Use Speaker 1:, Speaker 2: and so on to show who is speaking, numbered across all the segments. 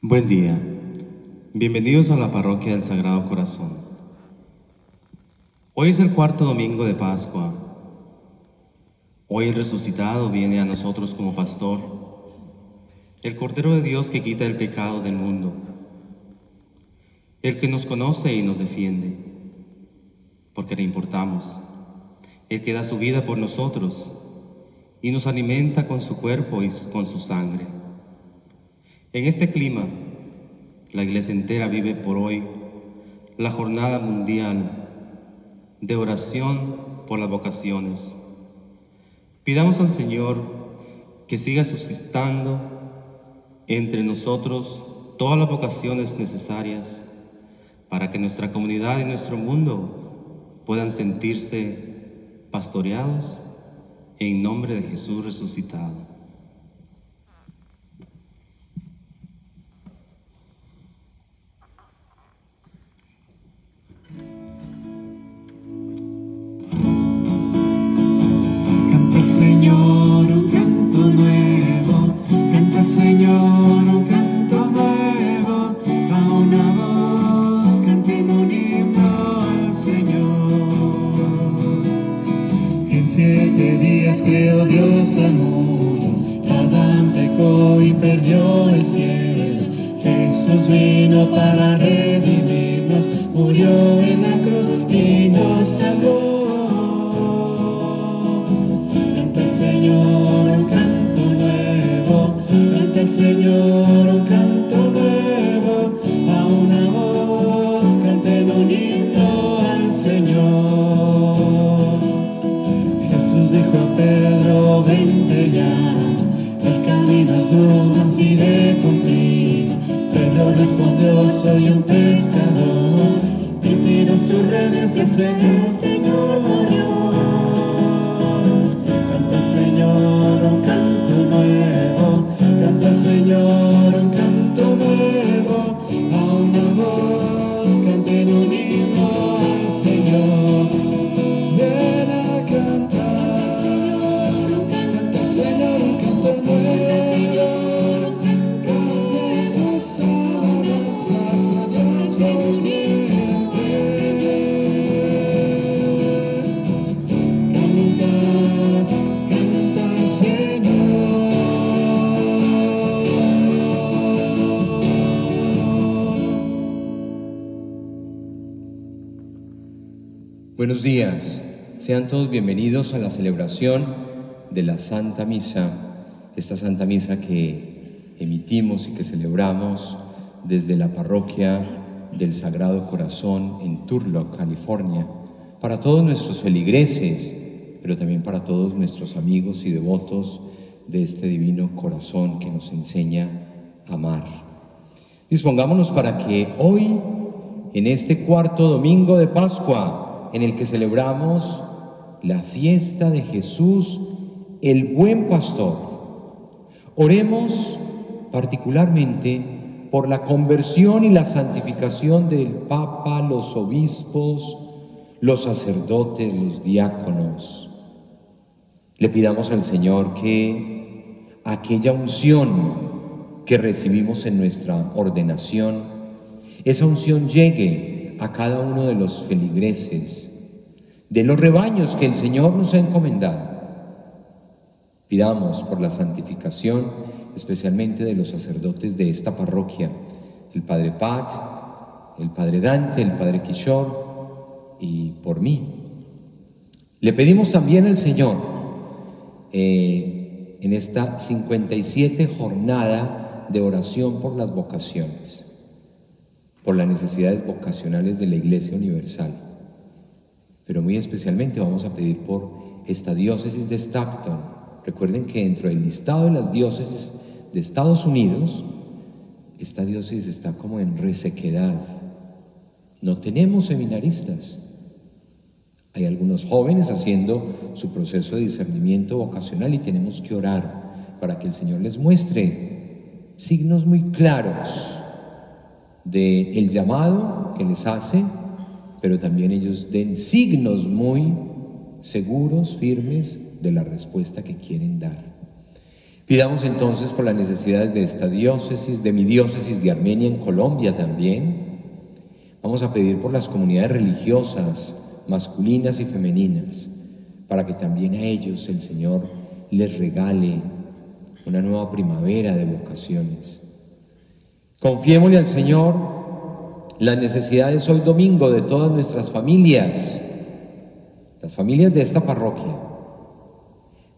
Speaker 1: Buen día. Bienvenidos a la Parroquia del Sagrado Corazón. Hoy es el cuarto domingo de Pascua. Hoy el resucitado viene a nosotros como pastor, el Cordero de Dios que quita el pecado del mundo, el que nos conoce y nos defiende, porque le importamos, el que da su vida por nosotros y nos alimenta con su cuerpo y con su sangre. En este clima, la Iglesia entera vive por hoy la Jornada Mundial de Oración por las Vocaciones. Pidamos al Señor que siga suscitando entre nosotros todas las vocaciones necesarias para que nuestra comunidad y nuestro mundo puedan sentirse pastoreados en nombre de Jesús resucitado.
Speaker 2: Canta al Señor un canto nuevo, canta al Señor un canto nuevo, a una voz canten un himno al Señor. En 7 días creó Dios al mundo, Adán pecó y perdió el cielo. Jesús vino para redimirnos, murió en la cruz y nos salvó. Canta al Señor un canto nuevo, canta al Señor un canto nuevo, a una voz canten un himno al Señor. Jesús dijo a Pedro, vente ya, el camino es duro, así de contigo. Pedro respondió, soy un pescador, y tiró su red hacia el Señor corrió. Canta al Señor un canto nuevo, canta al Señor un canto nuevo, a una voz canten un himno al Señor. Ven a cantar, canta al Señor un canto nuevo, canten sus alabanzas a Dios por siempre. Canta al Señor.
Speaker 3: Buenos días, sean todos bienvenidos a la celebración de la Santa Misa, esta Santa Misa que emitimos y que celebramos desde la Parroquia del Sagrado Corazón en Turlock, California, para todos nuestros feligreses, pero también para todos nuestros amigos y devotos de este divino corazón que nos enseña a amar. Dispongámonos para que hoy, en este cuarto domingo de Pascua, en el que celebramos la fiesta de Jesús, el buen pastor, oremos particularmente por la conversión y la santificación del Papa, los obispos, los sacerdotes, los diáconos. Le pidamos al Señor que aquella unción que recibimos en nuestra ordenación, esa unción llegue a cada uno de los feligreses, de los rebaños que el Señor nos ha encomendado. Pidamos por la santificación, especialmente de los sacerdotes de esta parroquia, el Padre Pat, el Padre Dante, el Padre Kishore y por mí. Le pedimos también al Señor, en esta 57 jornada de oración por las vocaciones, por las necesidades vocacionales de la Iglesia Universal, pero muy especialmente vamos a pedir por esta diócesis de Stockton. Recuerden que dentro del listado de las diócesis de Estados Unidos, esta diócesis está como en resequedad. No tenemos seminaristas. Hay algunos jóvenes haciendo su proceso de discernimiento vocacional y tenemos que orar para que el Señor les muestre signos muy claros del llamado que les hace, pero también ellos den signos muy seguros, firmes de la respuesta que quieren dar. Pidamos entonces por las necesidades de esta diócesis, de mi diócesis de Armenia en Colombia también. Vamos a pedir por las comunidades religiosas, masculinas y femeninas, para que también a ellos el Señor les regale una nueva primavera de vocaciones. Confiémosle al Señor las necesidades hoy domingo de todas nuestras familias, las familias de esta parroquia.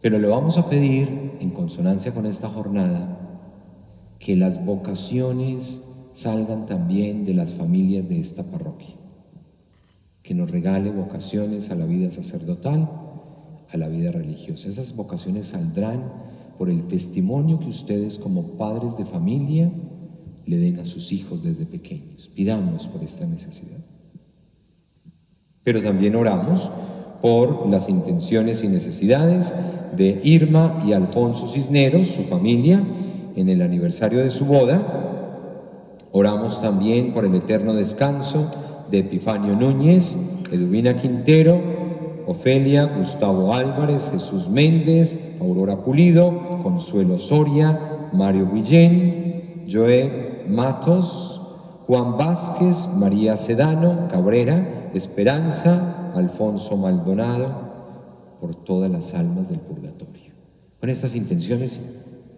Speaker 3: Pero le vamos a pedir, en consonancia con esta jornada, que las vocaciones salgan también de las familias de esta parroquia. Que nos regale vocaciones a la vida sacerdotal, a la vida religiosa. Esas vocaciones saldrán por el testimonio que ustedes como padres de familia le den a sus hijos desde pequeños. Pidamos por esta necesidad. Pero también oramos por las intenciones y necesidades de Irma y Alfonso Cisneros, su familia, en el aniversario de su boda. Oramos también por el eterno descanso de Epifanio Núñez, Eduvina Quintero, Ofelia, Gustavo Álvarez, Jesús Méndez, Aurora Pulido, Consuelo Soria, Mario Guillén, Joé Matos, Juan Vázquez, María Sedano, Cabrera, Esperanza, Alfonso Maldonado, por todas las almas del purgatorio. Con estas intenciones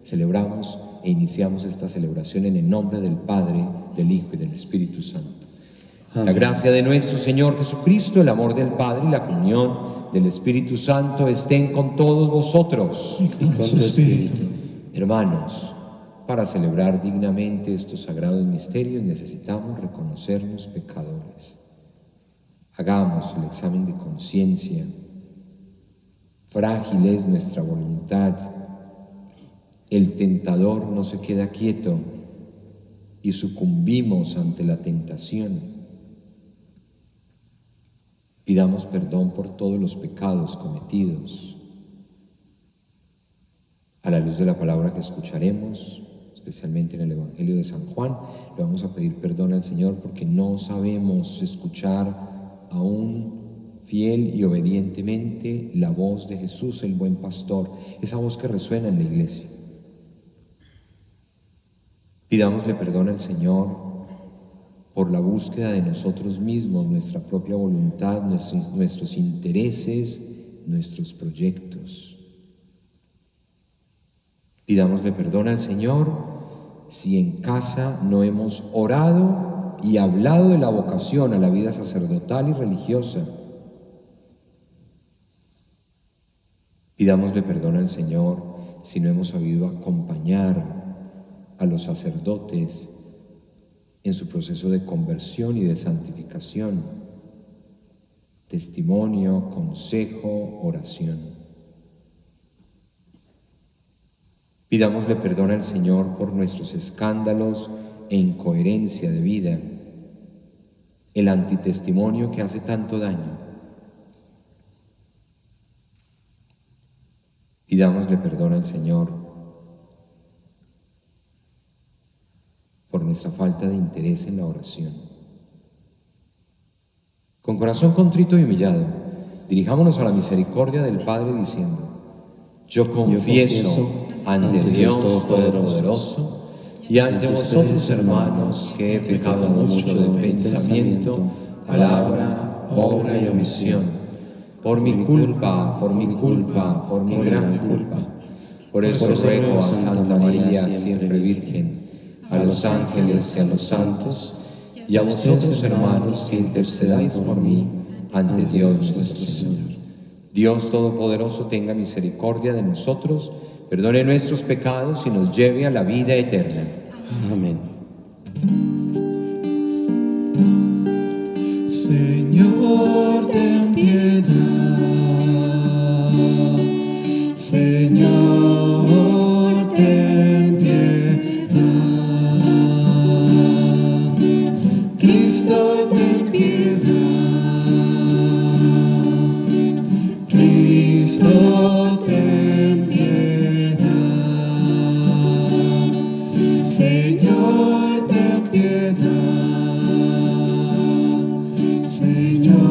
Speaker 3: celebramos e iniciamos esta celebración en el nombre del Padre, del Hijo y del Espíritu Santo. Amén. La gracia de nuestro Señor Jesucristo, el amor del Padre y la comunión del Espíritu Santo estén con todos vosotros.
Speaker 2: Y con su Espíritu.
Speaker 3: Hermanos, para celebrar dignamente estos sagrados misterios necesitamos reconocernos pecadores. Hagamos el examen de conciencia. Frágil es nuestra voluntad. El tentador no se queda quieto y sucumbimos ante la tentación. Pidamos perdón por todos los pecados cometidos. A la luz de la palabra que escucharemos, especialmente en el Evangelio de San Juan, le vamos a pedir perdón al Señor porque no sabemos escuchar aún fiel y obedientemente la voz de Jesús, el buen pastor, esa voz que resuena en la iglesia. Pidámosle perdón al Señor por la búsqueda de nosotros mismos, nuestra propia voluntad, nuestros intereses, nuestros proyectos. Pidámosle perdón al Señor si en casa no hemos orado y hablado de la vocación a la vida sacerdotal y religiosa. Pidámosle perdón al Señor si no hemos sabido acompañar a los sacerdotes en su proceso de conversión y de santificación, testimonio, consejo, oración. Pidámosle perdón al Señor por nuestros escándalos e incoherencia de vida, el antitestimonio que hace tanto daño. Pidámosle perdón al Señor por nuestra falta de interés en la oración. Con corazón contrito y humillado, dirijámonos a la misericordia del Padre diciendo: Yo confieso ante Dios Todopoderoso y ante vosotros, hermanos, que he pecado mucho de pensamiento, palabra, obra y omisión. Por mi culpa, por mi culpa, por mi gran culpa. Por eso ruego a Santa María, siempre Virgen, a los ángeles y a los santos, y a vosotros, hermanos, que intercedáis por mí ante Dios nuestro Señor. Dios Todopoderoso tenga misericordia de nosotros, perdone nuestros pecados y nos lleve a la vida eterna.
Speaker 1: Amén.
Speaker 2: Señor, ten piedad. Señor, ten piedad. Cristo, ten piedad. Cristo, ten piedad. Señor, ten piedad. Señor,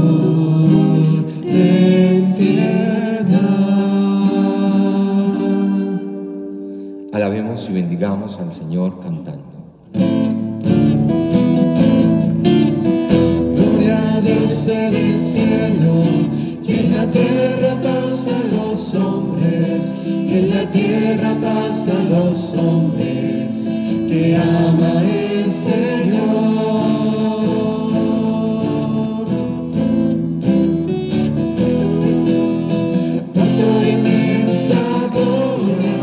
Speaker 2: ten piedad.
Speaker 3: bendigamos al Señor cantando.
Speaker 2: Gloria a Dios en el cielo, y en la tierra paz a los hombres, y en la tierra paz a los hombres, que ama el Señor. Por tu inmensa gloria,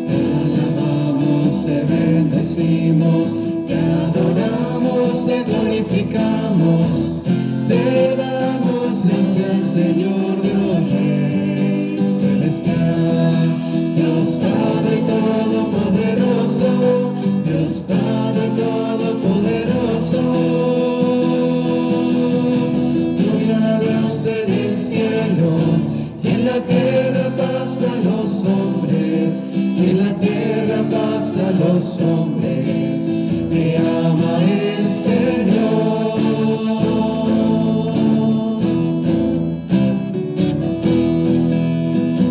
Speaker 2: te alabamos, te bendecimos, te adoramos, te glorificamos, te damos gracias, Señor Dios Rey celestial, Dios Padre Todopoderoso, Dios Padre Todopoderoso. Gloria a Dios en el cielo, y en la tierra paz a los hombres, y en la tierra paz a los hombres, que ama el Señor.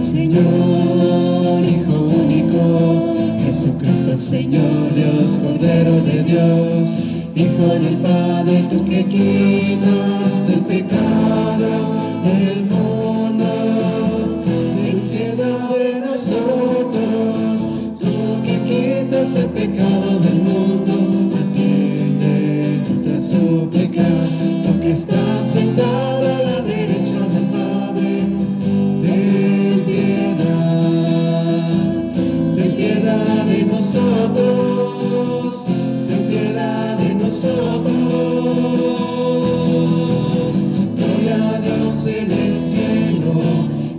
Speaker 2: Señor, Hijo único, Jesucristo, Señor Dios, Cordero de Dios, Hijo del Padre, tú que quitas el pecado del mundo, ten piedad de nosotros, tú que quitas el pecado del mundo, atiende nuestras súplicas, tú que estás sentado a la derecha del Padre, ten piedad de nosotros, ten piedad de nosotros. Gloria a Dios en el cielo,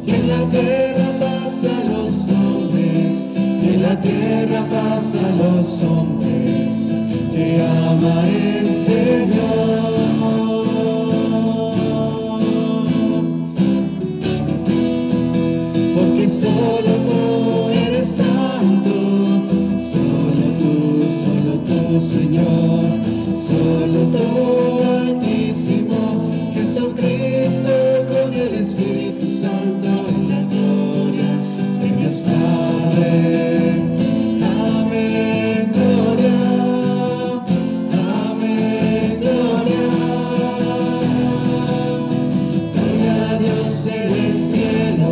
Speaker 2: y en la tierra paz a los hombres, y en la tierra paz a los hombres, que ama el Señor. Porque solo tú eres santo, solo tú, Señor, solo tú, Altísimo, Jesucristo, con el Espíritu Santo, en la gloria de Dios Padre. Amén, gloria, amén, gloria. Gloria a Dios en el cielo,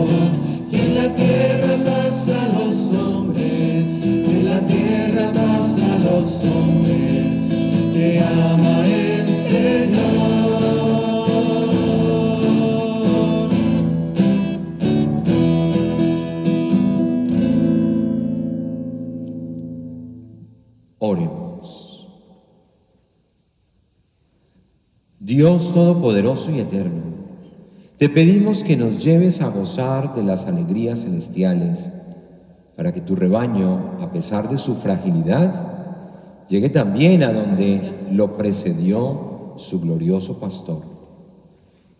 Speaker 2: y en la tierra paz a los hombres, en la tierra paz a los hombres, que ama el Señor.
Speaker 3: Oremos. Dios Todopoderoso y Eterno, te pedimos que nos lleves a gozar de las alegrías celestiales, para que tu rebaño, a pesar de su fragilidad, llegue también a donde lo precedió su glorioso pastor.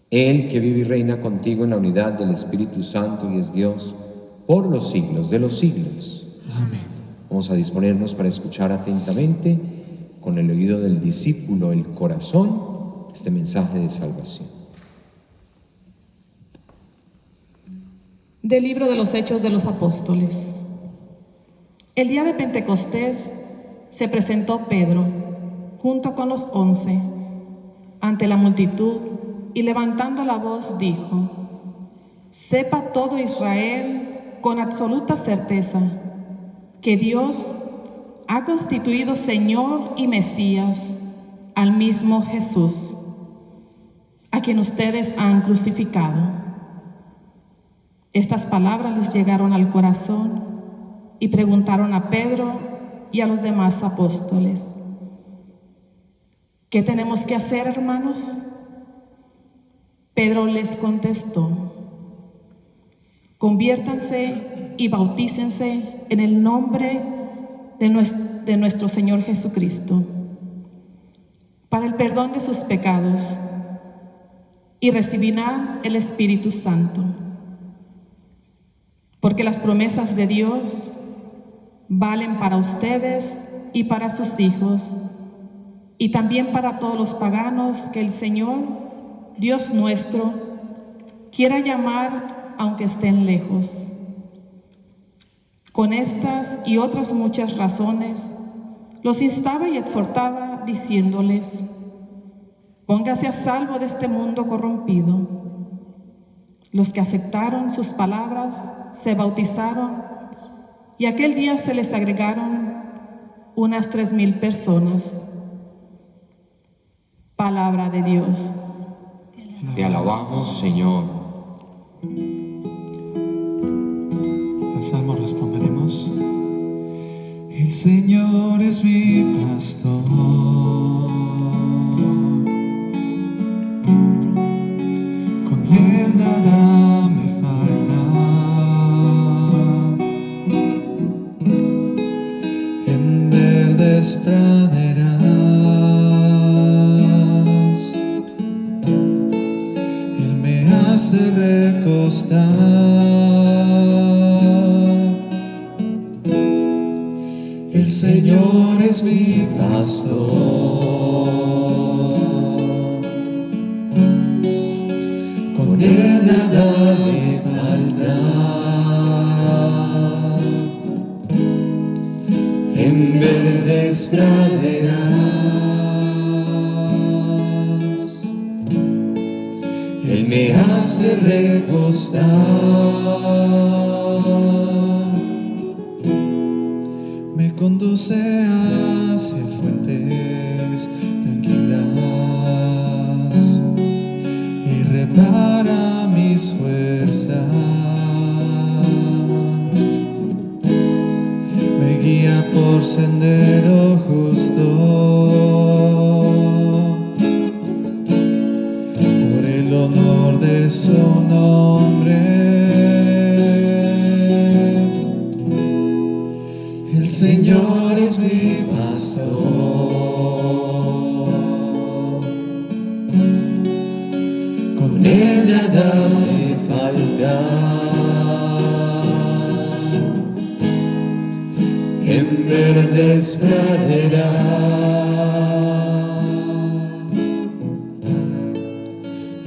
Speaker 3: Él que vive y reina contigo en la unidad del Espíritu Santo y es Dios por los siglos de los siglos.
Speaker 2: Amén.
Speaker 3: Vamos a disponernos para escuchar atentamente, con el oído del discípulo, el corazón, este mensaje de salvación.
Speaker 4: Del libro de los Hechos de los Apóstoles. El día de Pentecostés se presentó Pedro, junto con los 11, ante la multitud, y levantando la voz dijo: Sepa todo Israel con absoluta certeza que Dios ha constituido Señor y Mesías al mismo Jesús, a quien ustedes han crucificado. Estas palabras les llegaron al corazón y preguntaron a Pedro y a los demás apóstoles: ¿qué tenemos que hacer, hermanos? Pedro les contestó: conviértanse y bautícense en el nombre de nuestro Señor Jesucristo para el perdón de sus pecados, y recibirán el Espíritu Santo, porque las promesas de Dios valen para ustedes y para sus hijos, y también para todos los paganos que el Señor, Dios nuestro, quiera llamar aunque estén lejos. Con estas y otras muchas razones, los instaba y exhortaba, diciéndoles: póngase a salvo de este mundo corrompido. Los que aceptaron sus palabras se bautizaron, y aquel día se les agregaron unas 3,000 personas. Palabra de Dios.
Speaker 3: Te alabamos, Señor.
Speaker 2: Al salmo responderemos: el Señor es mi pastor, con Él nada me falta. En verdes praderas Él me hace recostar. El Señor es mi pastor, con Él nada me falta. En verdes praderas Él me hace recostar. Me conduce hacia fuentes tranquilas y repara mis fuerzas. Me guía por sendero justo por el honor de su nombre. El Señor es mi pastor, con Él nada me falta. En verdes praderas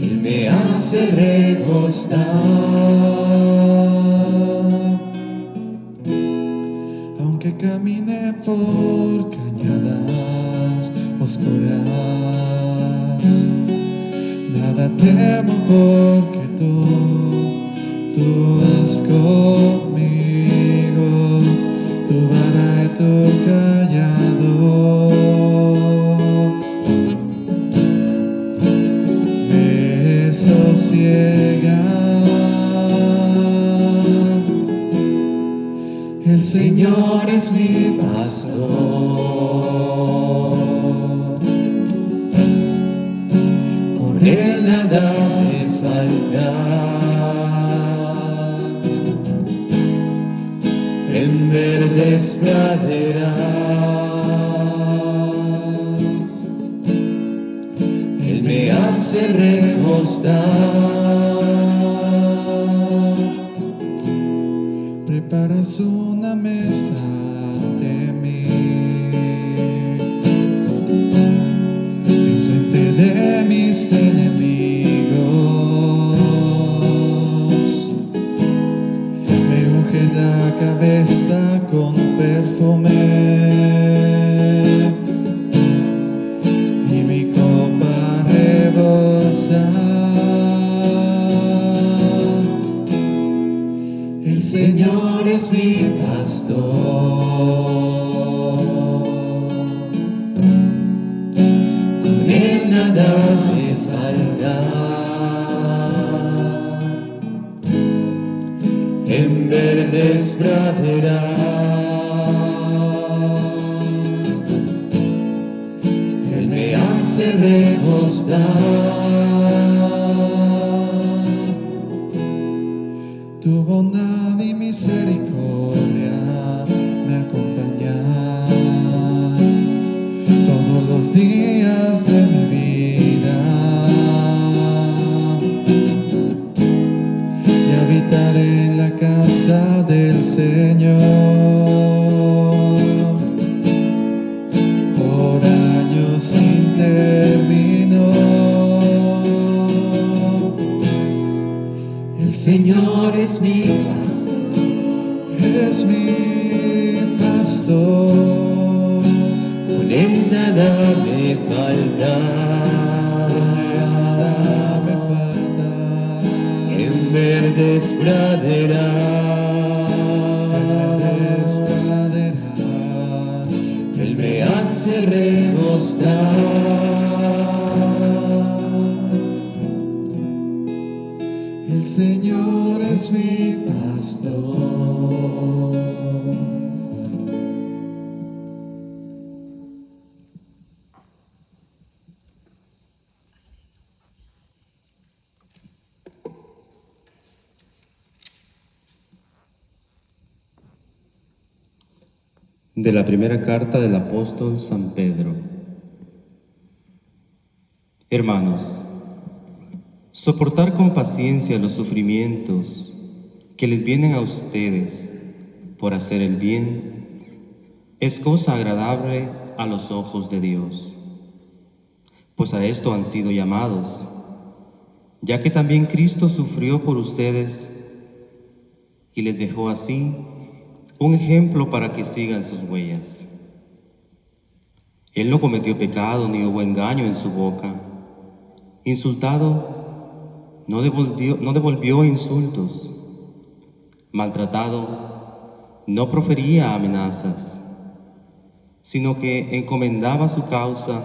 Speaker 2: Él me hace recostar. Aunque camine por cañadas oscuras, nada temo porque tú vas conmigo, tu vara y tu callado me sosiegan. El Señor es mi pastor, con Él nada me falta. En verdes praderas Él me hace recostar. Preparas una mesa ante mí enfrente de mis enemigos. Me unges la cabeza con perfume y mi copa rebosa. El Señor es mi pastor, con Él nada me falta. En verdes praderas Él me hace recostar. Tu bondad y misericordia me acompañan todos los días de mi vida, y habitaré en la casa del Señor por años sin término. El Señor es mi pastor, es mi
Speaker 3: en él nada me falta.
Speaker 2: nada me falta.
Speaker 3: En verdes
Speaker 2: Verdes
Speaker 3: praderas,
Speaker 2: praderas,
Speaker 3: él me hace recostar.
Speaker 2: el Señor es mi pastor.
Speaker 1: De la primera carta del apóstol San Pedro. Hermanos, soportar con paciencia los sufrimientos que les vienen a ustedes por hacer el bien es cosa agradable a los ojos de Dios, pues a esto han sido llamados, ya que también Cristo sufrió por ustedes y les dejó así un ejemplo para que sigan sus huellas. Él no cometió pecado ni hubo engaño en su boca. Insultado, no devolvió insultos. Maltratado, no profería amenazas, sino que encomendaba su causa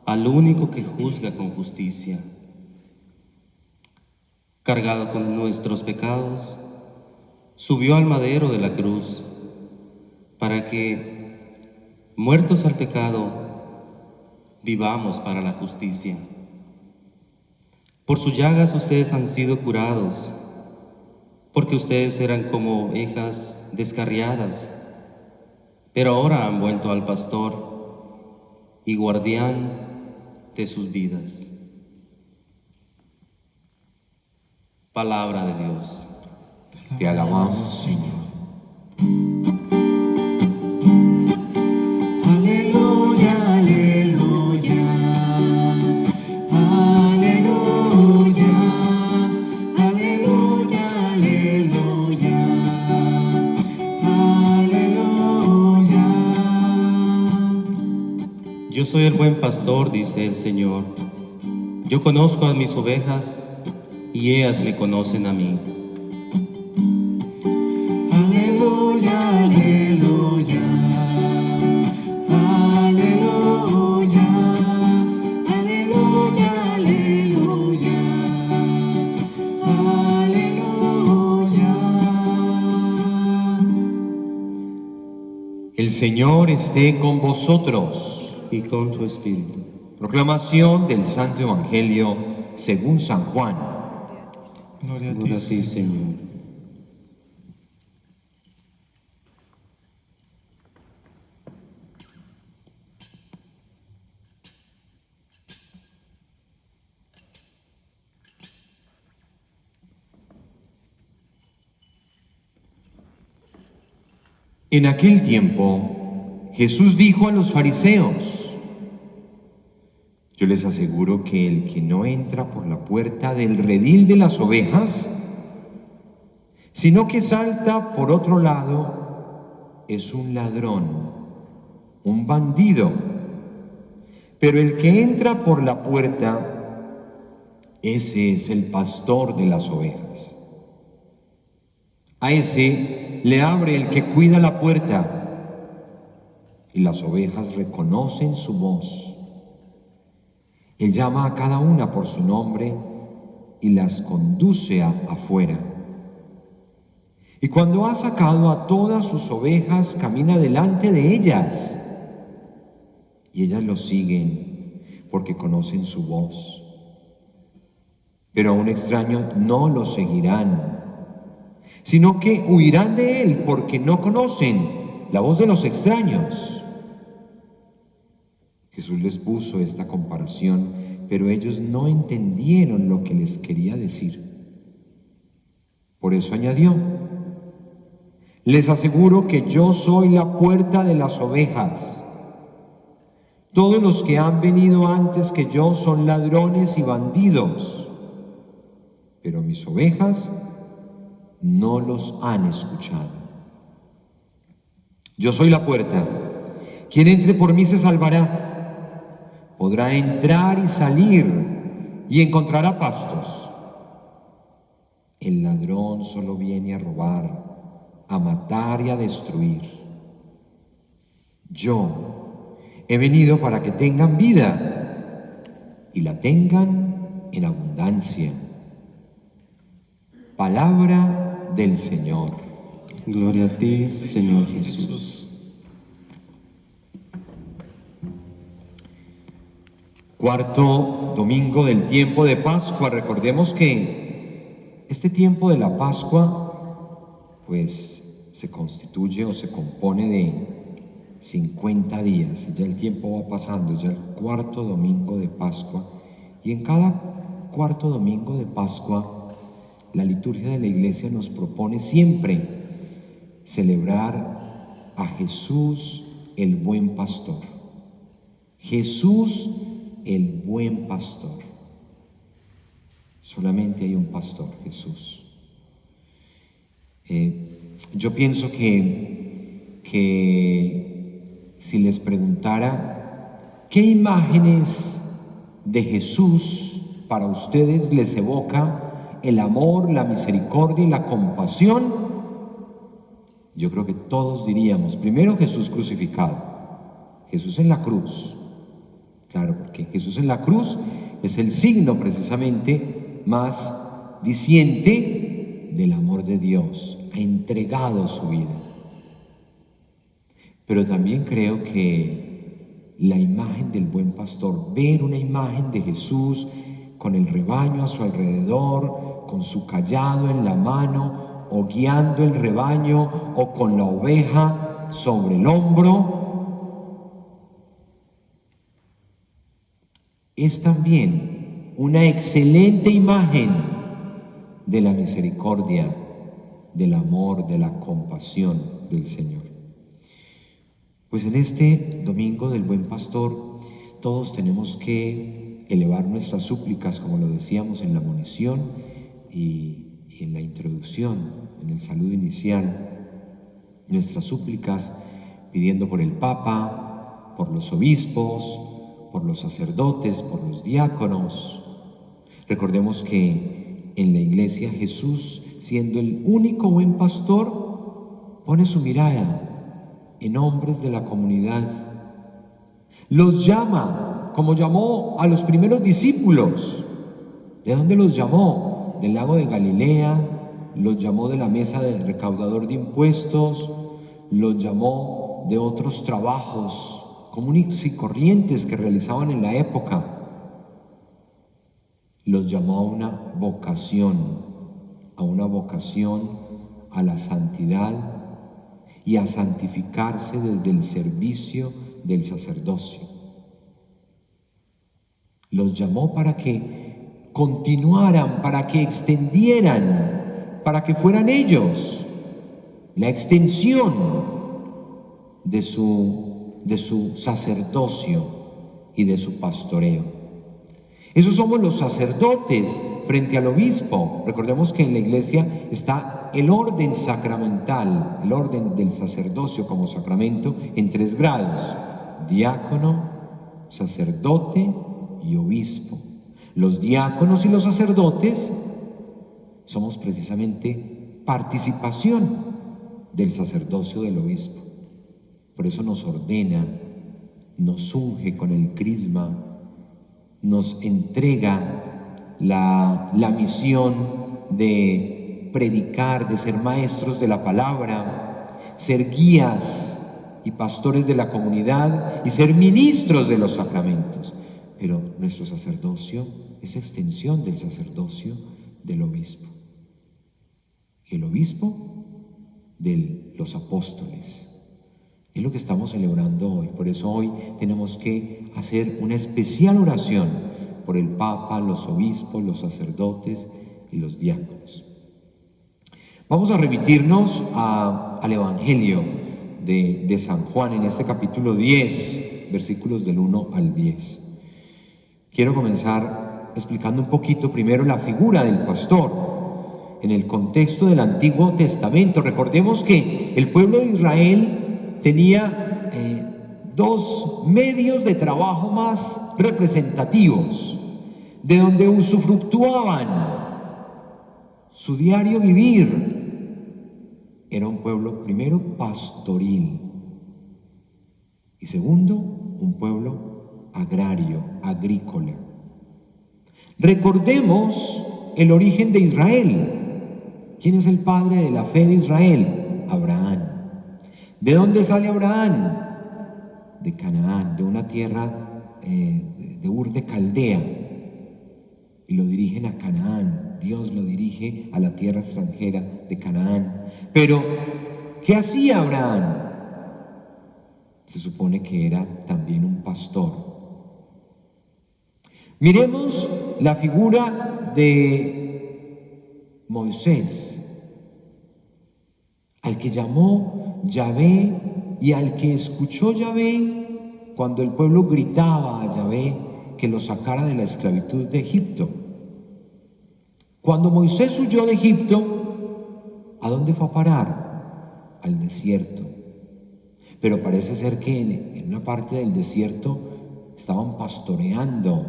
Speaker 1: al único que juzga con justicia. Cargado con nuestros pecados, subió al madero de la cruz para que, muertos al pecado, vivamos para la justicia. Por sus llagas ustedes han sido curados, porque ustedes eran como ovejas descarriadas, pero ahora han vuelto al pastor y guardián de sus vidas. Palabra de Dios.
Speaker 3: Te alabamos, Señor.
Speaker 2: Aleluya, aleluya, aleluya, aleluya, aleluya, aleluya.
Speaker 1: Yo soy el buen pastor, dice el Señor. Yo conozco a mis ovejas y ellas me conocen a mí.
Speaker 2: Aleluya, aleluya, aleluya, aleluya, aleluya, aleluya.
Speaker 3: El Señor esté con vosotros.
Speaker 1: Y con su espíritu.
Speaker 3: Proclamación del Santo Evangelio según San Juan.
Speaker 2: Gloria a ti,
Speaker 1: Gloria a ti, Señor.
Speaker 3: En aquel tiempo, Jesús dijo a los fariseos: yo les aseguro que el que no entra por la puerta del redil de las ovejas, sino que salta por otro lado, es un ladrón, un bandido. Pero el que entra por la puerta, ese es el pastor de las ovejas. A ese le abre el que cuida la puerta, y las ovejas reconocen su voz. Él llama a cada una por su nombre y las conduce afuera. Y cuando ha sacado a todas sus ovejas, camina delante de ellas. Y ellas lo siguen porque conocen su voz. Pero a un extraño no lo seguirán, sino que huirán de él porque no conocen la voz de los extraños. Jesús les puso esta comparación, pero ellos no entendieron lo que les quería decir. Por eso añadió: les aseguro que yo soy la puerta de las ovejas. Todos los que han venido antes que yo son ladrones y bandidos, pero mis ovejas no los han escuchado. Yo soy la puerta. Quien entre por mí se salvará. Podrá entrar y salir y encontrará pastos. El ladrón solo viene a robar, a matar y a destruir. Yo he venido para que tengan vida y la tengan en abundancia. Palabra del Señor.
Speaker 1: Gloria a ti, Señor Jesús.
Speaker 3: Cuarto domingo del tiempo de Pascua. Recordemos que este tiempo de la Pascua pues se constituye o se compone de 50 días. Y ya el tiempo va pasando, ya el cuarto domingo de Pascua. Y en cada cuarto domingo de Pascua la liturgia de la Iglesia nos propone siempre celebrar a Jesús el buen pastor. Jesús el buen pastor. Solamente hay un pastor, Jesús. Yo pienso que si les preguntara qué imágenes de Jesús para ustedes les evoca el amor, la misericordia y la compasión, yo creo que todos diríamos, primero Jesús crucificado, Jesús en la cruz. Claro, porque Jesús en la cruz es el signo precisamente más diciente del amor de Dios. Ha entregado su vida. Pero también creo que la imagen del buen pastor, ver una imagen de Jesús con el rebaño a su alrededor, con su cayado en la mano, o guiando el rebaño, o con la oveja sobre el hombro, es también una excelente imagen de la misericordia, del amor, de la compasión del Señor. Pues en este domingo del Buen Pastor, todos tenemos que elevar nuestras súplicas, como lo decíamos en la monición y en la introducción, en el saludo inicial, nuestras súplicas pidiendo por el Papa, por los obispos, por los sacerdotes, por los diáconos. Recordemos que en la Iglesia Jesús, siendo el único buen pastor, pone su mirada en hombres de la comunidad. Los llama, como llamó a los primeros discípulos. ¿De dónde los llamó? Del lago de Galilea, los llamó de la mesa del recaudador de impuestos, los llamó de otros trabajos comunes y corrientes que realizaban en la época. Los llamó a una vocación a la santidad y a santificarse desde el servicio del sacerdocio. Los llamó para que continuaran, para que extendieran, para que fueran ellos la extensión de su sacerdocio y de su pastoreo. Esos somos los sacerdotes frente al obispo. Recordemos que en la Iglesia está el orden sacramental, el orden del sacerdocio como sacramento en 3 grados: diácono, sacerdote y obispo. Los diáconos y los sacerdotes somos precisamente participación del sacerdocio del obispo. Por eso nos ordena, nos unge con el crisma, nos entrega la misión de predicar, de ser maestros de la palabra, ser guías y pastores de la comunidad y ser ministros de los sacramentos. Pero nuestro sacerdocio es extensión del sacerdocio del obispo. Y el obispo de los apóstoles. Es lo que estamos celebrando hoy. Por eso hoy tenemos que hacer una especial oración por el Papa, los obispos, los sacerdotes y los diáconos. Vamos a remitirnos al Evangelio de San Juan en este capítulo 10, versículos del 1 al 10. Quiero comenzar explicando un poquito primero la figura del pastor en el contexto del Antiguo Testamento. Recordemos que el pueblo de Israel tenía dos medios de trabajo más representativos, de donde usufructuaban su diario vivir. Era un pueblo, primero, pastoril, y segundo, un pueblo agrario, agrícola. Recordemos el origen de Israel. ¿Quién es el padre de la fe de Israel? Abraham. ¿De dónde sale Abraham? De Canaán, de una tierra de Ur de Caldea, y lo dirigen a Canaán. Dios lo dirige a la tierra extranjera de Canaán. Pero, ¿qué hacía Abraham? Se supone que era también un pastor. Miremos la figura de Moisés, al que llamó Yahvé y al que escuchó Yahvé cuando el pueblo gritaba a Yahvé que lo sacara de la esclavitud de Egipto. Cuando Moisés huyó de Egipto, ¿a dónde fue a parar? Al desierto. Pero parece ser que en una parte del desierto estaban pastoreando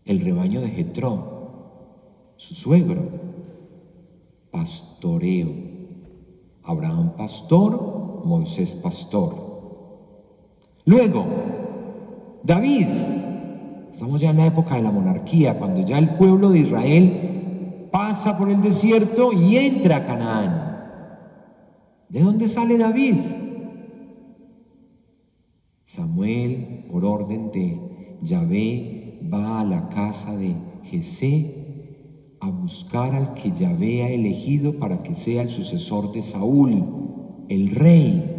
Speaker 3: el rebaño de Jetró, su suegro. Pastoreo. Abraham pastor, Moisés pastor. Luego, David. Estamos ya en la época de la monarquía, cuando ya el pueblo de Israel pasa por el desierto y entra a Canaán. ¿De dónde sale David? Samuel, por orden de Yahvé, va a la casa de Jesé a buscar al que Yahvé ha elegido para que sea el sucesor de Saúl, el rey.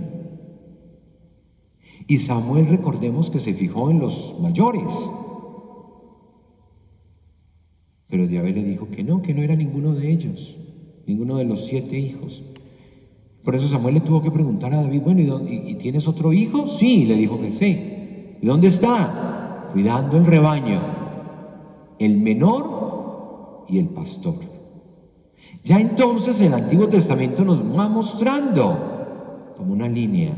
Speaker 3: Y Samuel, recordemos que se fijó en los mayores. Pero Yahvé le dijo que no era ninguno de ellos, ninguno de los 7 hijos. Por eso Samuel le tuvo que preguntar a David, bueno, ¿y tienes otro hijo? Sí, le dijo que sí. ¿Y dónde está? Cuidando el rebaño, el menor y el pastor. Ya entonces el Antiguo Testamento nos va mostrando como una línea.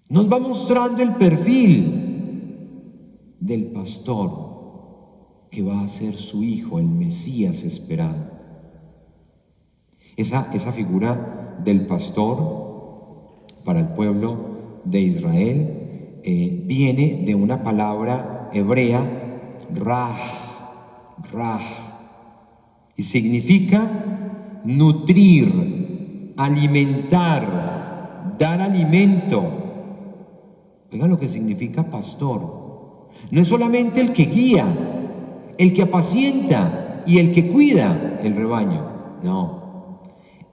Speaker 3: Nos va mostrando el perfil del pastor que va a ser su hijo, el Mesías esperado. Esa figura del pastor para el pueblo de Israel viene de una palabra hebrea, rah, y significa nutrir, alimentar, dar alimento. Oigan lo que significa pastor. No es solamente el que guía, el que apacienta y el que cuida el rebaño. No.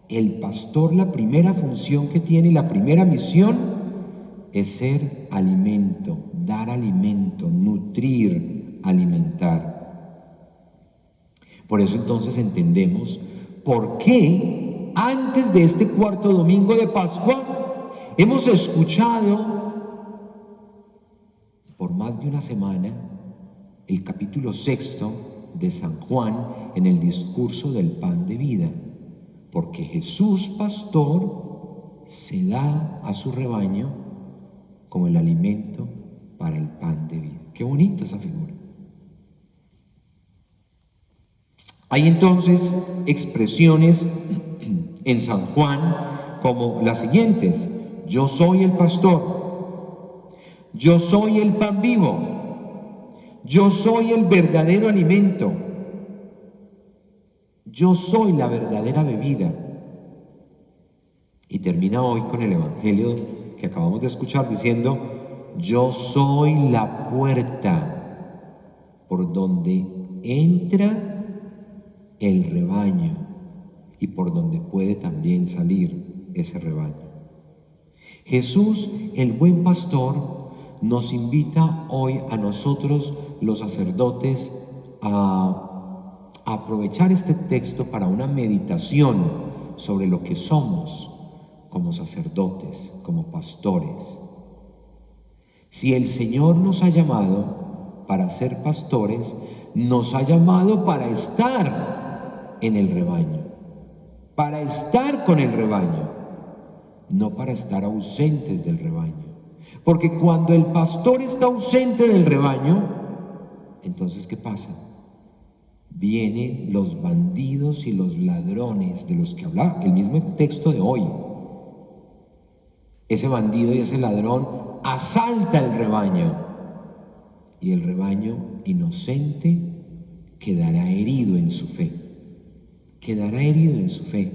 Speaker 3: El pastor, la primera función que tiene y la primera misión es ser alimento, dar alimento, nutrir, alimentar. Por eso entonces entendemos por qué antes de este cuarto domingo de Pascua hemos escuchado por más de una semana el capítulo 6 de San Juan en el discurso del pan de vida. Porque Jesús, pastor, se da a su rebaño como el alimento para el pan de vida. Qué bonita esa figura. Hay entonces expresiones en San Juan como las siguientes: yo soy el pastor, yo soy el pan vivo, yo soy el verdadero alimento, yo soy la verdadera bebida. Y termina hoy con el evangelio que acabamos de escuchar diciendo: yo soy la puerta por donde entra el rebaño y por donde puede también salir ese rebaño. Jesús, el buen pastor, nos invita hoy a nosotros, los sacerdotes, a aprovechar este texto para una meditación sobre lo que somos como sacerdotes, como pastores. Si el Señor nos ha llamado para ser pastores, nos ha llamado para estar en el rebaño, para estar con el rebaño. no para estar ausentes del rebaño. Porque cuando el pastor está ausente del rebaño, entonces ¿qué pasa? Vienen los bandidos y los ladrones de los que habla el mismo texto de hoy. Ese bandido y ese ladrón asalta el rebaño y el rebaño inocente quedará herido en su fe. Quedará herido en su fe.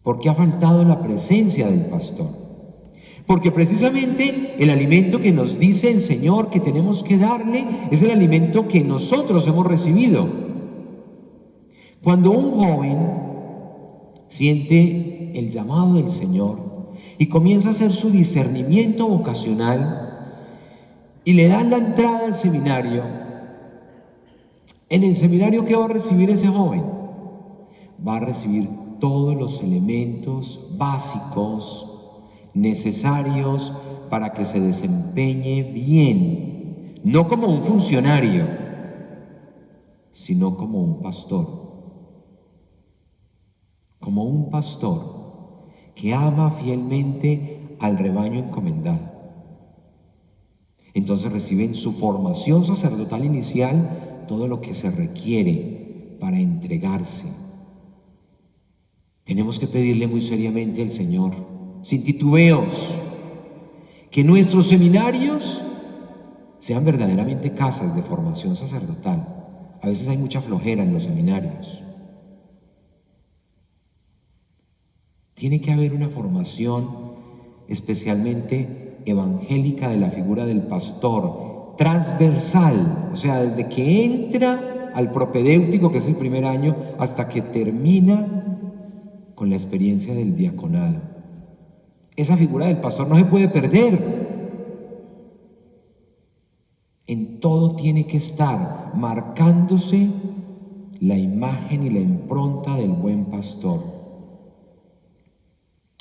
Speaker 3: Porque ha faltado la presencia del pastor. Porque precisamente el alimento que nos dice el Señor que tenemos que darle es el alimento que nosotros hemos recibido. Cuando un joven siente el llamado del Señor y comienza a hacer su discernimiento vocacional y le dan la entrada al seminario, en el seminario, ¿qué va a recibir ese joven? Va a recibir todos los elementos básicos necesarios para que se desempeñe bien, no como un funcionario, sino como un pastor que ama fielmente al rebaño encomendado. Entonces recibe en su formación sacerdotal inicial todo lo que se requiere para entregarse. Tenemos que pedirle muy seriamente al Señor, sin titubeos, que nuestros seminarios sean verdaderamente casas de formación sacerdotal. A veces hay mucha flojera en los seminarios. Tiene que haber una formación especialmente evangélica de la figura del pastor, transversal, o sea, desde que entra al propedéutico, que es el primer año, hasta que termina con la experiencia del diaconado. Esa figura del pastor no se puede perder. En todo tiene que estar marcándose la imagen y la impronta del buen pastor.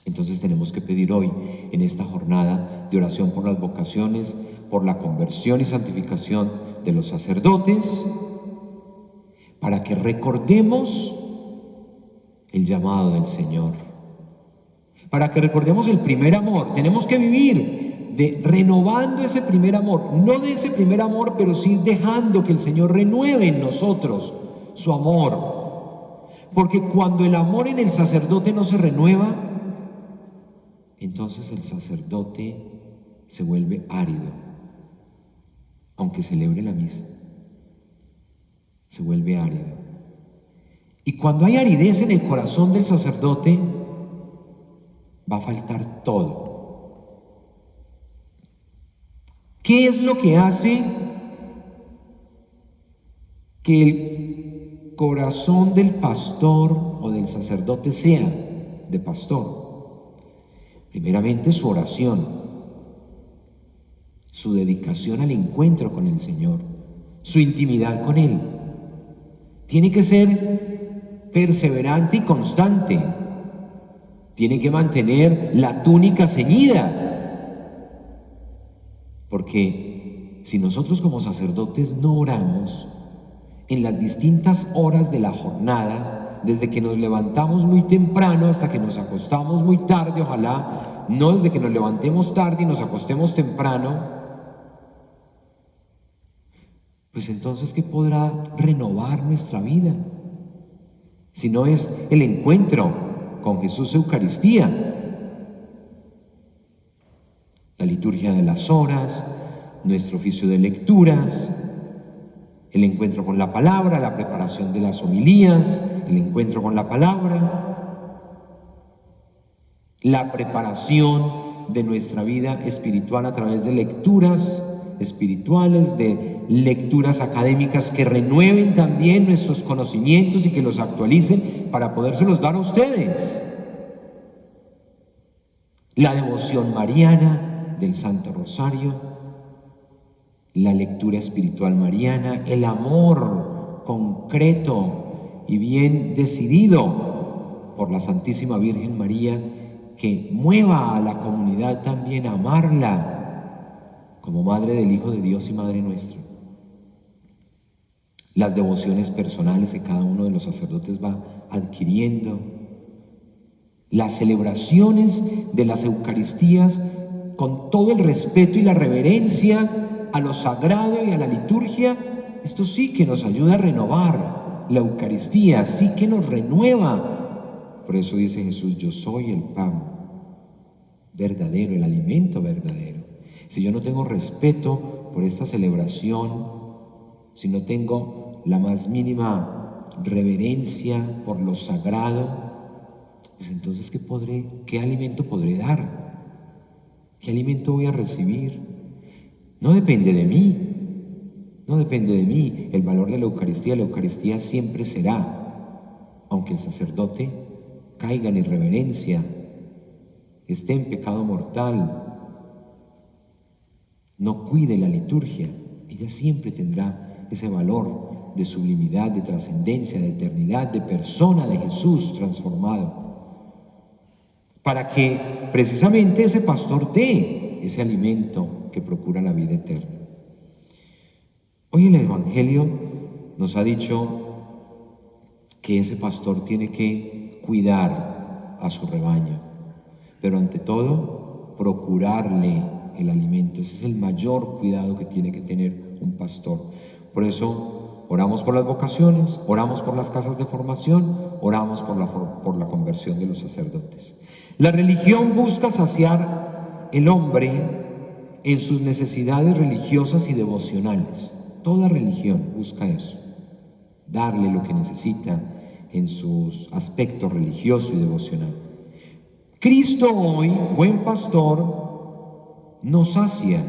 Speaker 3: Entonces tenemos que pedir hoy, en esta jornada de oración por las vocaciones, por la conversión y santificación de los sacerdotes, para que recordemos el llamado del Señor, para que recordemos el primer amor. Tenemos que vivir renovando ese primer amor, no de ese primer amor, pero sí dejando que el Señor renueve en nosotros su amor, porque cuando el amor en el sacerdote no se renueva, entonces el sacerdote se vuelve árido, aunque celebre la misa, se vuelve árido. Y cuando hay aridez en el corazón del sacerdote, va a faltar todo. ¿Qué es lo que hace que el corazón del pastor o del sacerdote sea de pastor? Primeramente su oración, su dedicación al encuentro con el Señor, su intimidad con Él. Tiene que ser perseverante y constante. Tiene que mantener la túnica ceñida. Porque si nosotros como sacerdotes no oramos en las distintas horas de la jornada, desde que nos levantamos muy temprano hasta que nos acostamos muy tarde, ojalá no desde que nos levantemos tarde y nos acostemos temprano, pues entonces ¿qué podrá renovar nuestra vida? Si no es el encuentro con Jesús Eucaristía, la liturgia de las horas, nuestro oficio de lecturas, el encuentro con la palabra, la preparación de las homilías, el encuentro con la palabra, la preparación de nuestra vida espiritual a través de lecturas espirituales, de lecturas académicas que renueven también nuestros conocimientos y que los actualicen para podérselos dar a ustedes. La devoción mariana del Santo Rosario, la lectura espiritual mariana, el amor concreto y bien decidido por la Santísima Virgen María, que mueva a la comunidad también a amarla como Madre del Hijo de Dios y Madre nuestra. Las devociones personales que cada uno de los sacerdotes va adquiriendo, Las celebraciones de las Eucaristías, con todo el respeto y la reverencia a lo sagrado y a la liturgia, esto sí que nos ayuda a renovar. La Eucaristía sí que nos renueva. Por eso dice Jesús: yo soy el pan verdadero, el alimento verdadero. Si yo no tengo respeto por esta celebración, si no tengo la más mínima reverencia por lo sagrado, pues entonces ¿qué alimento podré dar? ¿Qué alimento voy a recibir? No depende de mí, no depende de mí. El valor de la Eucaristía siempre será, aunque el sacerdote caiga en irreverencia, esté en pecado mortal, no cuide la liturgia, ella siempre tendrá ese valor de sublimidad, de trascendencia, de eternidad, de persona de Jesús transformado, para que precisamente ese pastor dé ese alimento que procura la vida eterna. Hoy el Evangelio nos ha dicho que ese pastor tiene que cuidar a su rebaño, pero ante todo procurarle el alimento. Ese es el mayor cuidado que tiene que tener un pastor. Por eso oramos por las vocaciones, oramos por las casas de formación, oramos por la conversión de los sacerdotes. La religión busca saciar el hombre en sus necesidades religiosas y devocionales. Toda religión busca eso, darle lo que necesita en sus aspectos religioso y devocional. Cristo hoy, buen pastor, no sacia.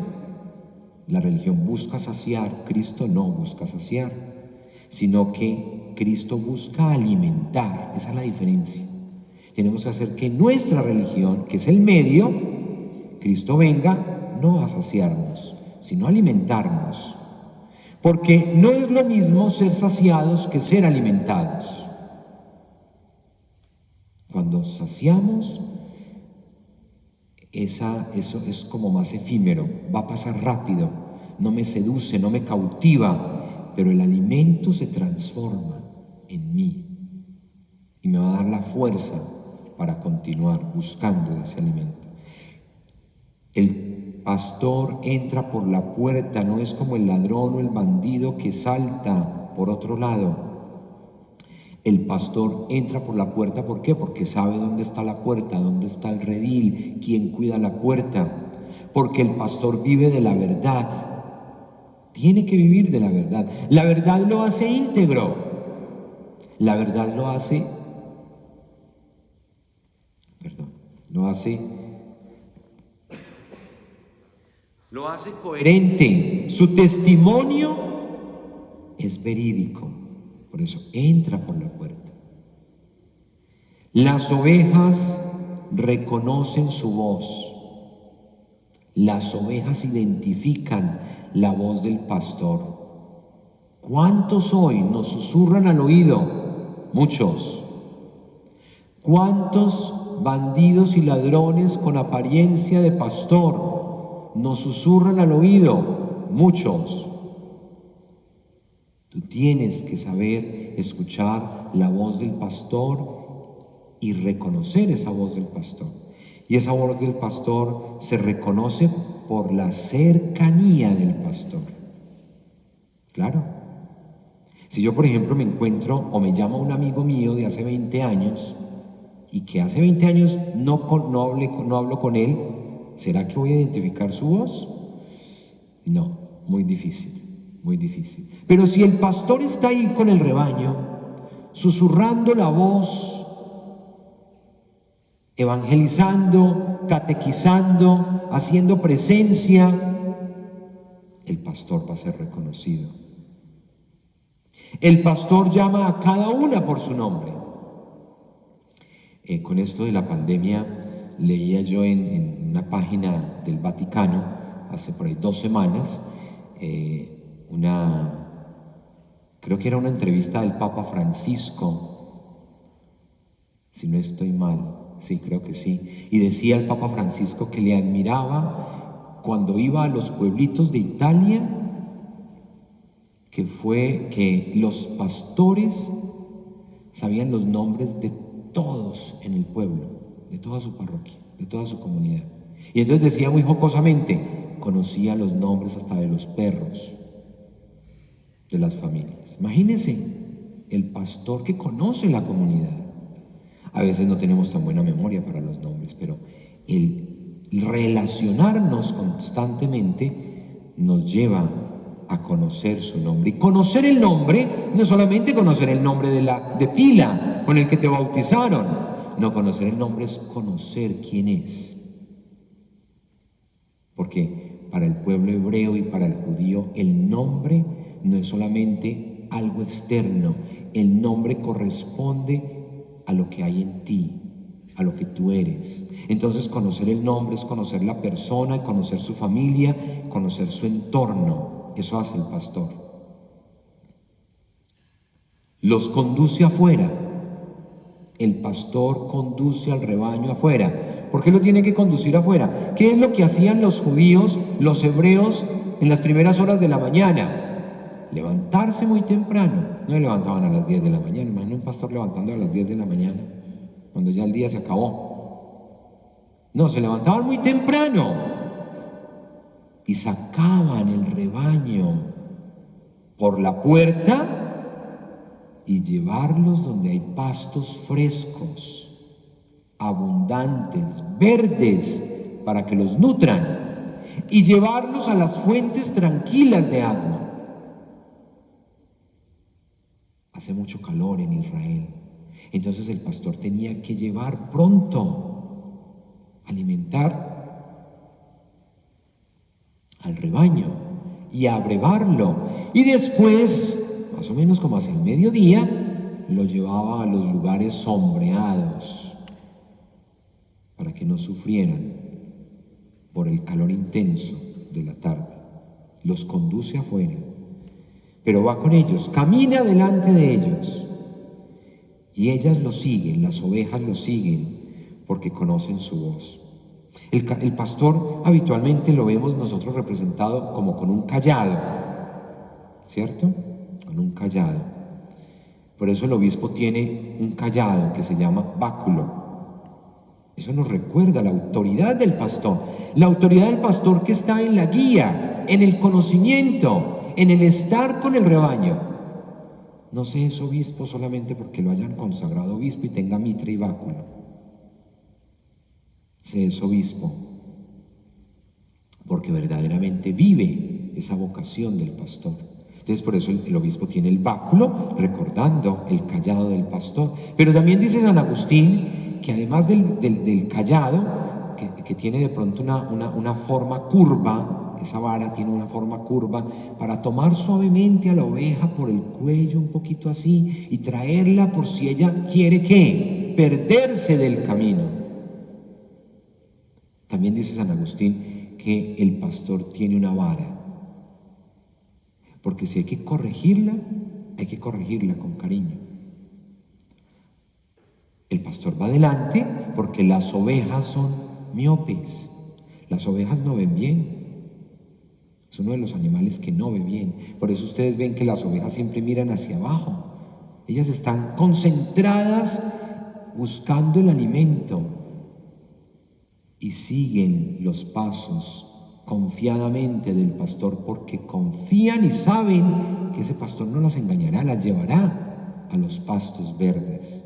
Speaker 3: La religión busca saciar, Cristo no busca saciar, sino que Cristo busca alimentar. Esa es la diferencia. Tenemos que hacer que nuestra religión, que es el medio, Cristo venga no a saciarnos, sino a alimentarnos. Porque no es lo mismo ser saciados que ser alimentados. Cuando saciamos, eso es como más efímero, va a pasar rápido, no me seduce, no me cautiva, pero el alimento se transforma en mí y me va a dar la fuerza para continuar buscando ese alimento. El pastor entra por la puerta, no es como el ladrón o el bandido que salta por otro lado. El pastor entra por la puerta, ¿por qué? Porque sabe dónde está la puerta, dónde está el redil, quién cuida la puerta. Porque el pastor vive de la verdad. Tiene que vivir de la verdad. La verdad lo hace íntegro. La verdad lo hace coherente. Su testimonio es verídico. Por eso entra por la puerta. Las ovejas reconocen su voz. Las ovejas identifican la voz del pastor. ¿Cuántos hoy nos susurran al oído? Muchos. ¿Cuántos bandidos y ladrones con apariencia de pastor nos susurran al oído? Muchos. Tú tienes que saber escuchar la voz del pastor y reconocer esa voz del pastor. Y esa voz del pastor se reconoce por la cercanía del pastor. Claro. Si yo, por ejemplo, me encuentro o me llama un amigo mío de hace 20 años y que hace 20 años no hablo con él, ¿será que voy a identificar su voz? No, muy difícil. Muy difícil. Pero si el pastor está ahí con el rebaño, susurrando la voz, evangelizando, catequizando, haciendo presencia, el pastor va a ser reconocido. El pastor llama a cada una por su nombre. Con esto de la pandemia, leía yo en una página del Vaticano, hace por ahí 2 semanas, creo que era una entrevista del Papa Francisco, si no estoy mal, sí, creo que sí, y decía el Papa Francisco que le admiraba cuando iba a los pueblitos de Italia, que los pastores sabían los nombres de todos en el pueblo. de toda su parroquia, de toda su comunidad. Y entonces decía muy jocosamente, conocía los nombres hasta de los perros de las familias. Imagínense, el pastor que conoce la comunidad. A veces no tenemos tan buena memoria para los nombres, pero el relacionarnos constantemente nos lleva a conocer su nombre. Y conocer el nombre no es solamente conocer el nombre de pila con el que te bautizaron. No, conocer el nombre es conocer quién es. Porque para el pueblo hebreo y para el judío, el nombre no es solamente algo externo. El nombre corresponde a lo que hay en ti, a lo que tú eres. Entonces, conocer el nombre es conocer la persona, conocer su familia, conocer su entorno. Eso hace el pastor. Los conduce afuera. El pastor conduce al rebaño afuera. ¿Por qué lo tiene que conducir afuera? ¿Qué es lo que hacían los judíos, los hebreos, en las primeras horas de la mañana? Levantarse muy temprano. No se levantaban a las 10 de la mañana. Imagina un pastor levantando a las 10 de la mañana, cuando ya el día se acabó. No, se levantaban muy temprano y sacaban el rebaño por la puerta y llevarlos donde hay pastos frescos, abundantes, verdes, para que los nutran, y llevarlos a las fuentes tranquilas de agua. Hace mucho calor en Israel, entonces el pastor tenía que llevar pronto, alimentar al rebaño y abrevarlo, y después, más o menos como hacia el mediodía, lo llevaba a los lugares sombreados para que no sufrieran por el calor intenso de la tarde. Los conduce afuera, pero va con ellos, camina delante de ellos, y ellas lo siguen, las ovejas lo siguen porque conocen su voz. El pastor habitualmente lo vemos nosotros representado como con un cayado, ¿cierto? Con un cayado. Por eso el obispo tiene un cayado que se llama báculo. Eso nos recuerda la autoridad del pastor. La autoridad del pastor que está en la guía, en el conocimiento, en el estar con el rebaño. No se es obispo solamente porque lo hayan consagrado obispo y tenga mitra y báculo. Se es obispo porque verdaderamente vive esa vocación del pastor. Entonces, por eso el obispo tiene el báculo, recordando el cayado del pastor. Pero también dice San Agustín que además del cayado, que tiene de pronto una forma curva, esa vara tiene una forma curva, para tomar suavemente a la oveja por el cuello, un poquito así, y traerla por si ella quiere, ¿qué? Perderse del camino. También dice San Agustín que el pastor tiene una vara, porque si hay que corregirla con cariño. El pastor va adelante porque las ovejas son miopes, las ovejas no ven bien. Es uno de los animales que no ve bien. Por eso ustedes ven que las ovejas siempre miran hacia abajo. Ellas están concentradas buscando el alimento y siguen los pasos confiadamente del pastor, porque confían y saben que ese pastor no las engañará, las llevará a los pastos verdes.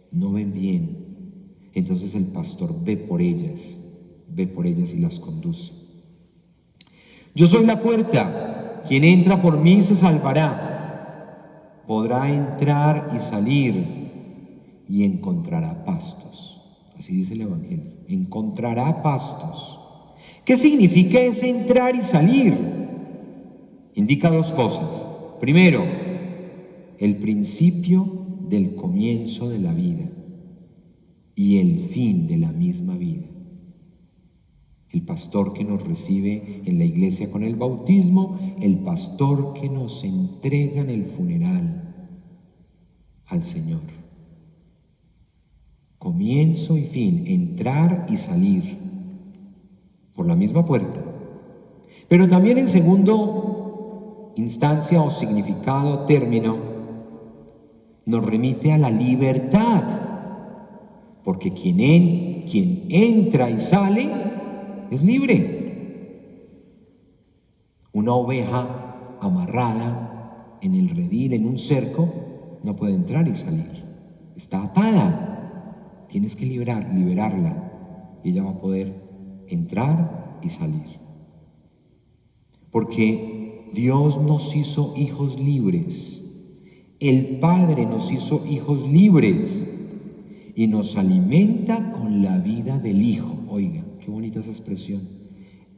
Speaker 3: No ven bien, entonces el pastor ve por ellas y las conduce. Yo soy la puerta, quien entra por mí se salvará, podrá entrar y salir y encontrará pastos. Así dice el Evangelio, encontrará pastos. ¿Qué significa ese entrar y salir? Indica dos cosas. Primero, el principio del comienzo de la vida y el fin de la misma vida. El pastor que nos recibe en la iglesia con el bautismo, el pastor que nos entrega en el funeral al Señor. Comienzo y fin, entrar y salir por la misma puerta. Pero también en segundo instancia o significado, término, nos remite a la libertad, porque quien entra y sale es libre. Una oveja amarrada en el redil, en un cerco, no puede entrar y salir. Está atada. Tienes que liberarla y ella va a poder entrar y salir. Porque Dios nos hizo hijos libres. El Padre nos hizo hijos libres y nos alimenta con la vida del Hijo. Oiga, qué bonita esa expresión.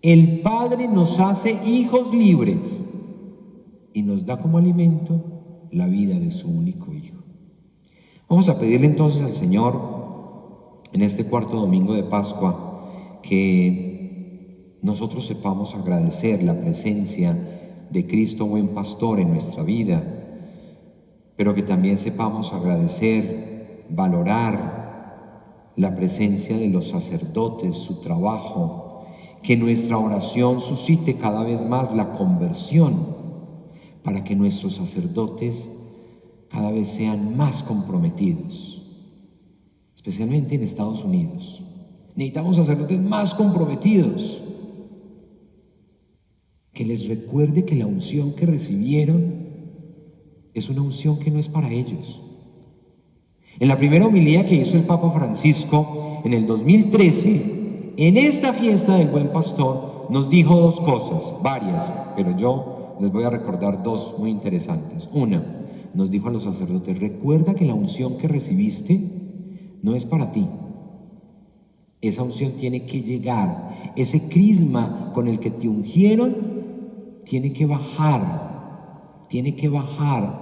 Speaker 3: El Padre nos hace hijos libres y nos da como alimento la vida de su único Hijo. Vamos a pedirle entonces al Señor en este cuarto domingo de Pascua que nosotros sepamos agradecer la presencia de Cristo buen pastor en nuestra vida, pero que también sepamos agradecer, valorar la presencia de los sacerdotes, su trabajo, que nuestra oración suscite cada vez más la conversión, para que nuestros sacerdotes cada vez sean más comprometidos, especialmente en Estados Unidos. Necesitamos sacerdotes más comprometidos, que les recuerde que la unción que recibieron es una unción que no es para ellos. En la primera homilía que hizo el Papa Francisco en el 2013, en esta fiesta del Buen Pastor, nos dijo dos cosas, varias, pero yo les voy a recordar dos muy interesantes. Una, nos dijo a los sacerdotes: recuerda que la unción que recibiste no es para ti. Esa unción tiene que llegar, ese crisma con el que te ungieron tiene que bajar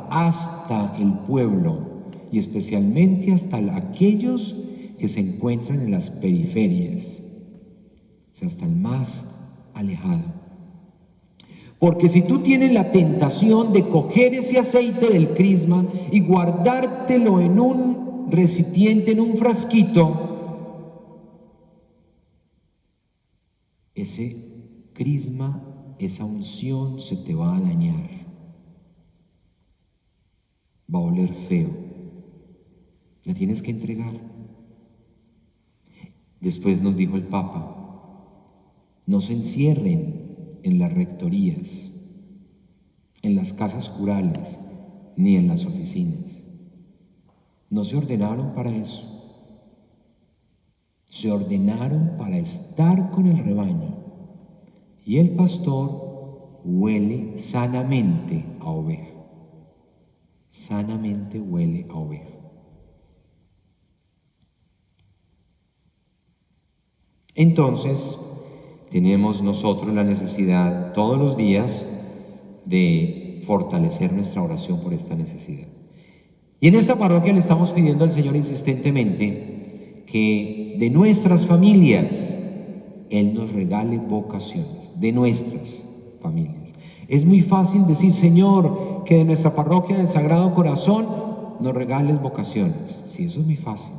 Speaker 3: hasta el pueblo y especialmente hasta aquellos que se encuentran en las periferias, o sea, hasta el más alejado. Porque si tú tienes la tentación de coger ese aceite del crisma y guardártelo en un recipiente, en un frasquito, ese crisma, esa unción se te va a dañar, va a oler feo, la tienes que entregar. Después nos dijo el Papa: no se encierren en las rectorías, en las casas curales, ni en las oficinas. No se ordenaron para eso. Se ordenaron para estar con el rebaño. Y el pastor huele sanamente a oveja. Sanamente huele a oveja. Entonces, tenemos nosotros la necesidad todos los días de fortalecer nuestra oración por esta necesidad. Y en esta parroquia le estamos pidiendo al Señor insistentemente que de nuestras familias Él nos regale vocaciones, de nuestras familias. Es muy fácil decir: Señor, que de nuestra parroquia del Sagrado Corazón nos regales vocaciones. Sí, eso es muy fácil.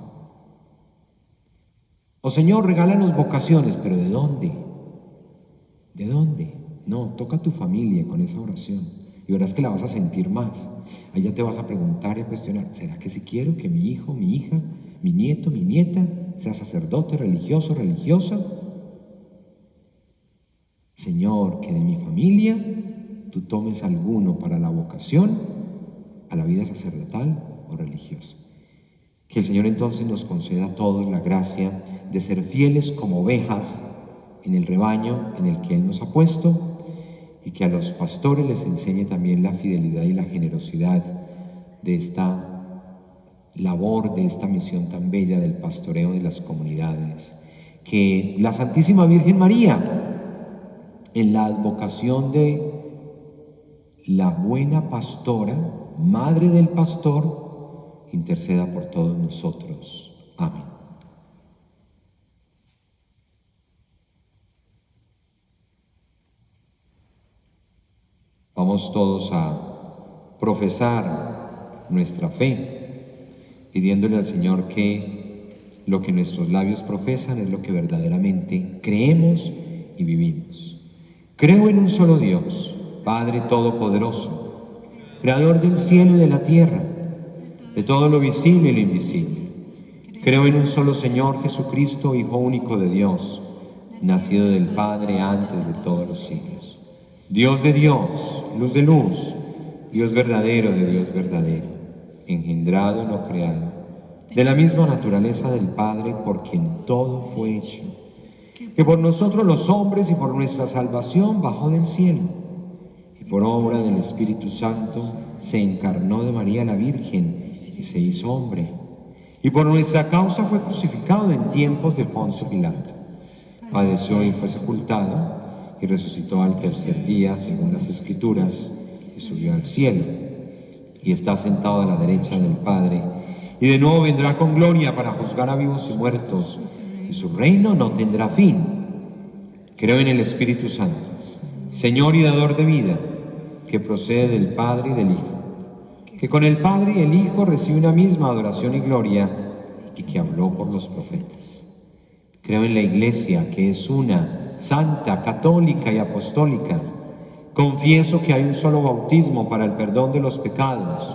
Speaker 3: O Señor, regálanos vocaciones, pero ¿de dónde? ¿De dónde? No, toca a tu familia con esa oración y verás que la vas a sentir más. Allá te vas a preguntar y a cuestionar: ¿será que si quiero que mi hijo, mi hija, mi nieto, mi nieta sea sacerdote, religioso, religiosa? Señor, que de mi familia tú tomes alguno para la vocación a la vida sacerdotal o religiosa. Que el Señor entonces nos conceda a todos la gracia de ser fieles como ovejas en el rebaño en el que Él nos ha puesto, y que a los pastores les enseñe también la fidelidad y la generosidad de esta labor, de esta misión tan bella del pastoreo de las comunidades. Que la Santísima Virgen María, en la advocación de la buena pastora, madre del pastor, interceda por todos nosotros. Amén. Vamos todos a profesar nuestra fe, pidiéndole al Señor que lo que nuestros labios profesan es lo que verdaderamente creemos y vivimos. Creo en un solo Dios, Padre Todopoderoso, Creador del cielo y de la tierra, de todo lo visible y lo invisible. Creo en un solo Señor Jesucristo, Hijo único de Dios, nacido del Padre antes de todos los siglos. Dios de Dios, luz de luz, Dios verdadero de Dios verdadero, engendrado y no creado, de la misma naturaleza del Padre, por quien todo fue hecho, que por nosotros los hombres y por nuestra salvación bajó del cielo, y por obra del Espíritu Santo se encarnó de María la Virgen y se hizo hombre, y por nuestra causa fue crucificado en tiempos de Poncio Pilato. Padeció y fue sepultado, y resucitó al tercer día, según las Escrituras, y subió al cielo, y está sentado a la derecha del Padre, y de nuevo vendrá con gloria para juzgar a vivos y muertos, y su reino no tendrá fin. Creo en el Espíritu Santo, Señor y dador de vida, que procede del Padre y del Hijo, que con el Padre y el Hijo recibe una misma adoración y gloria, y que habló por los profetas. Creo en la Iglesia, que es una, santa, católica y apostólica. Confieso que hay un solo bautismo para el perdón de los pecados.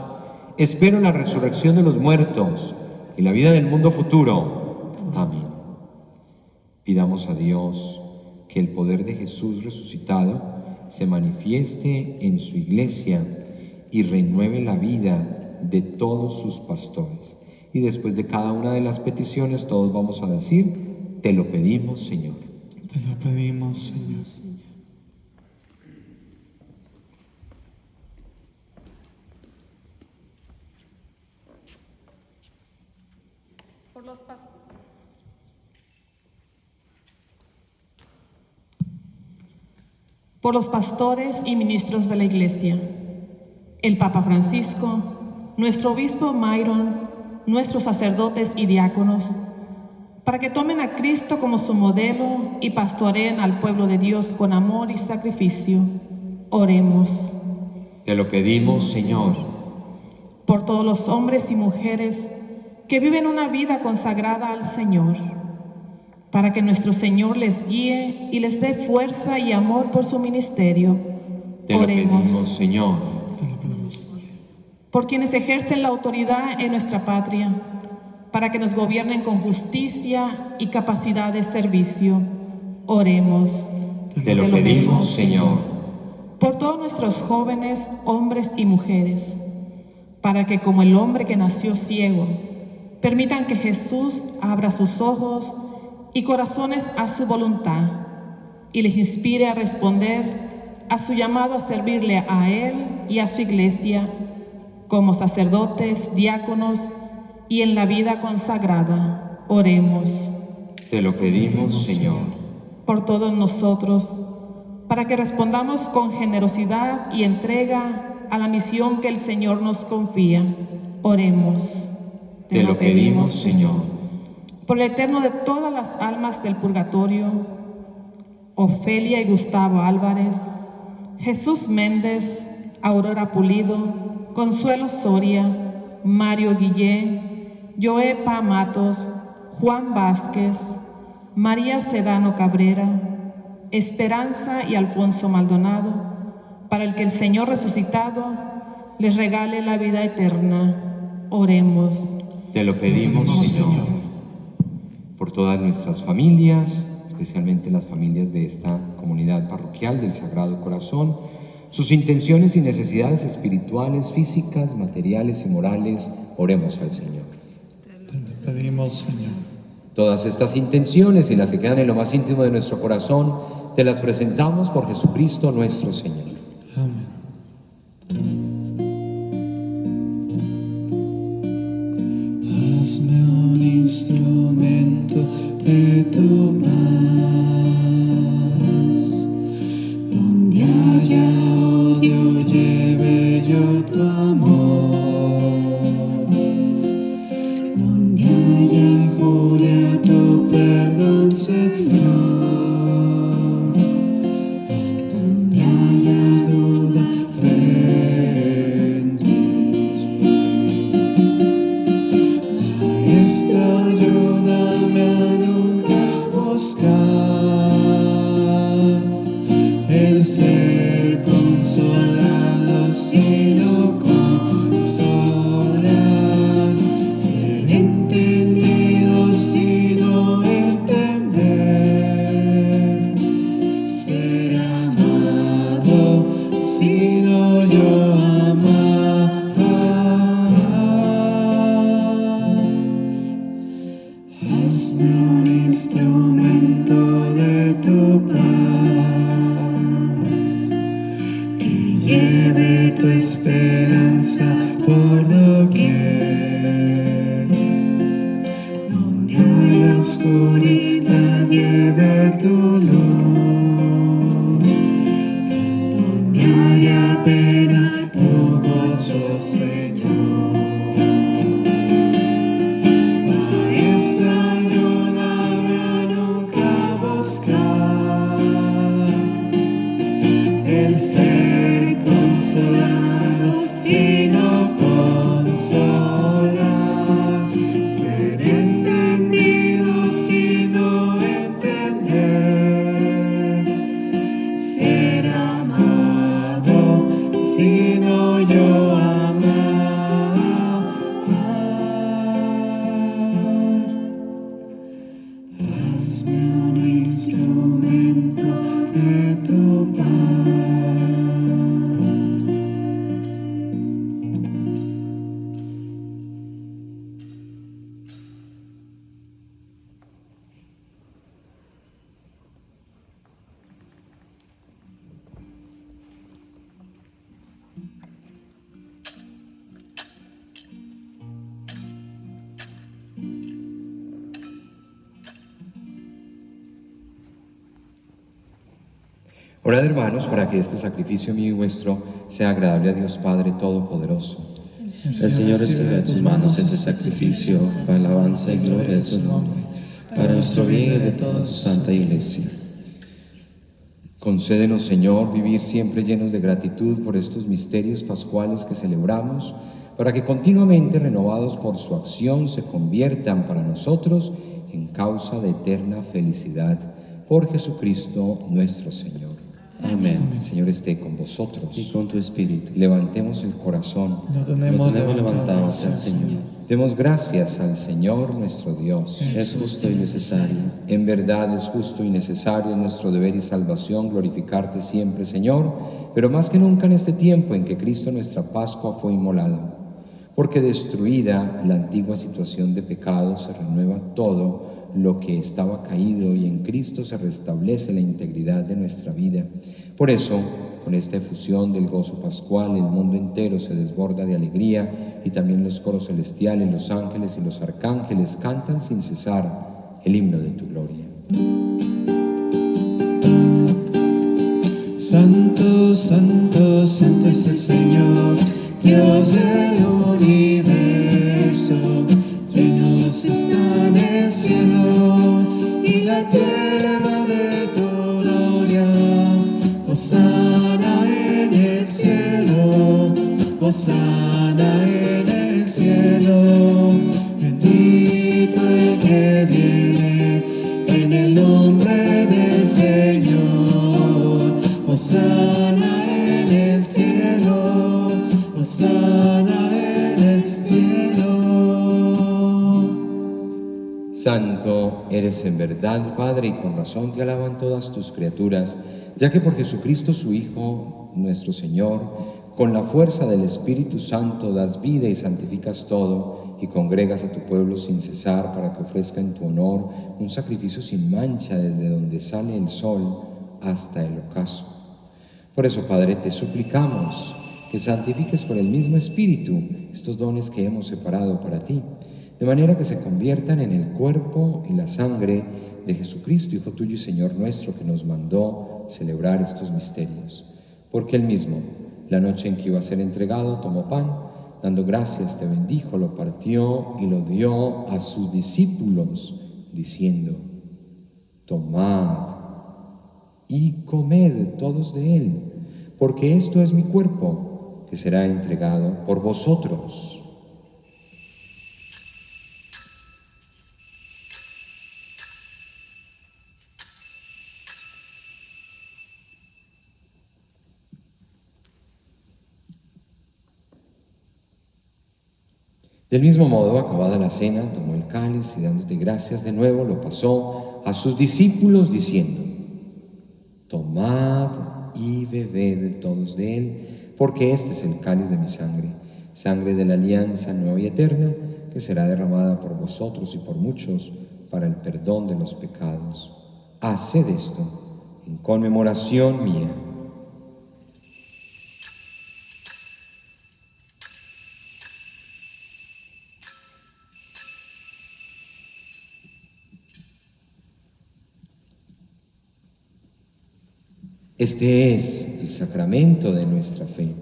Speaker 3: Espero la resurrección de los muertos y la vida del mundo futuro. Amén. Pidamos a Dios que el poder de Jesús resucitado se manifieste en su Iglesia y renueve la vida de todos sus pastores. Y después de cada una de las peticiones, todos vamos a decir: te lo pedimos, Señor.
Speaker 2: Te lo pedimos, Señor.
Speaker 4: Por los pastores y ministros de la Iglesia, el Papa Francisco, nuestro obispo Myron, nuestros sacerdotes y diáconos, para que tomen a Cristo como su modelo y pastoreen al pueblo de Dios con amor y sacrificio. Oremos.
Speaker 3: Te lo pedimos, Señor.
Speaker 4: Por todos los hombres y mujeres que viven una vida consagrada al Señor, para que nuestro Señor les guíe y les dé fuerza y amor por su ministerio.
Speaker 3: Te lo
Speaker 4: Oremos.
Speaker 3: pedimos, Señor.
Speaker 2: Te lo pedimos.
Speaker 4: Por quienes ejercen la autoridad en nuestra patria, para que nos gobiernen con justicia y capacidad de servicio. Oremos.
Speaker 3: Te lo pedimos, Señor.
Speaker 4: Por todos nuestros jóvenes, hombres y mujeres, para que como el hombre que nació ciego, permitan que Jesús abra sus ojos y corazones a su voluntad y les inspire a responder a su llamado a servirle a Él y a su Iglesia como sacerdotes, diáconos y en la vida consagrada. Oremos.
Speaker 3: Te lo pedimos, Señor.
Speaker 4: Por todos nosotros, para que respondamos con generosidad y entrega a la misión que el Señor nos confía. Oremos.
Speaker 3: Te lo pedimos, Señor.
Speaker 4: Por el eterno de todas las almas del purgatorio, Ofelia y Gustavo Álvarez, Jesús Méndez, Aurora Pulido, Consuelo Soria, Mario Guillén, Joepa Matos, Juan Vázquez, María Sedano Cabrera, Esperanza y Alfonso Maldonado, para el que el Señor resucitado les regale la vida eterna. Oremos.
Speaker 3: Te lo pedimos, Señor. Por todas nuestras familias, especialmente las familias de esta comunidad parroquial del Sagrado Corazón, sus intenciones y necesidades espirituales, físicas, materiales y morales, oremos al Señor.
Speaker 2: Te lo pedimos, Señor.
Speaker 3: Todas estas intenciones y las que quedan en lo más íntimo de nuestro corazón, te las presentamos por Jesucristo nuestro Señor.
Speaker 2: Amén. Hazme un instrumento de tu paz, donde haya odio lleve yo tu amor, donde haya jure tu perdón, Señor, donde haya duda, fe en ti. Maestro, ayúdame a nunca buscar el ser consolado, sino consolar, ser entendido sino yo amar. Hazme un instrumento de tu paz, que lleve tu esperanza por doquier. Donde haya oscuridad, lleve tu luz. Donde haya pena, tu gozo, Señor. Maestra, ayúdame a nunca buscar el ser consolado, sino consolar, ser entendido, sino entender, ser amado, sino yo amar. Hazme un instrumento de tu paz.
Speaker 3: Orad, hermanos, para que este sacrificio mío y vuestro sea agradable a Dios Padre Todopoderoso.
Speaker 5: El Señor recibe de tus manos este sacrificio para alabanza y gloria de su nombre, para nuestro bien y de toda su santa Iglesia.
Speaker 3: Concédenos, Señor, vivir siempre llenos de gratitud por estos misterios pascuales que celebramos, para que continuamente renovados por su acción se conviertan para nosotros en causa de eterna felicidad. Por Jesucristo nuestro Señor.
Speaker 5: Amén.
Speaker 3: El Señor esté con vosotros.
Speaker 5: Y con tu espíritu.
Speaker 3: Levantemos el corazón.
Speaker 2: Lo
Speaker 5: Lo tenemos levantado hacia el Señor.
Speaker 3: Demos gracias al Señor nuestro Dios.
Speaker 5: Es justo y necesario.
Speaker 3: En verdad es justo y necesario, es nuestro deber y salvación glorificarte siempre, Señor, pero más que nunca en este tiempo en que Cristo nuestra Pascua fue inmolado. Porque destruida la antigua situación de pecado, se renueva todo lo que estaba caído y en Cristo se restablece la integridad de nuestra vida. Por eso, con esta efusión del gozo pascual, el mundo entero se desborda de alegría y también los coros celestiales, los ángeles y los arcángeles cantan sin cesar el himno de tu gloria.
Speaker 2: Santo, santo, santo es el Señor, Dios del universo. Llenos están el cielo y la tierra de tu gloria. Hosana en el cielo, hosana en el cielo. Bendito el que viene en el nombre del Señor. Hosana en el cielo, hosana en el cielo.
Speaker 3: Santo eres en verdad, Padre, y con razón te alaban todas tus criaturas, ya que por Jesucristo su Hijo, nuestro Señor, con la fuerza del Espíritu Santo das vida y santificas todo, y congregas a tu pueblo sin cesar para que ofrezca en tu honor un sacrificio sin mancha desde donde sale el sol hasta el ocaso. Por eso, Padre, te suplicamos que santifiques por el mismo Espíritu estos dones que hemos separado para ti, de manera que se conviertan en el cuerpo y la sangre de Jesucristo, Hijo tuyo y Señor nuestro, que nos mandó celebrar estos misterios. Porque Él mismo, la noche en que iba a ser entregado, tomó pan, dando gracias, te bendijo, lo partió y lo dio a sus discípulos, diciendo: tomad y comed todos de él, porque esto es mi cuerpo, que será entregado por vosotros. Del mismo modo, acabada la cena, tomó el cáliz y dándote gracias de nuevo, lo pasó a sus discípulos diciendo: tomad y bebed todos de él, porque este es el cáliz de mi sangre, sangre de la alianza nueva y eterna, que será derramada por vosotros y por muchos para el perdón de los pecados. Haced esto en conmemoración mía. Este es el sacramento de nuestra fe.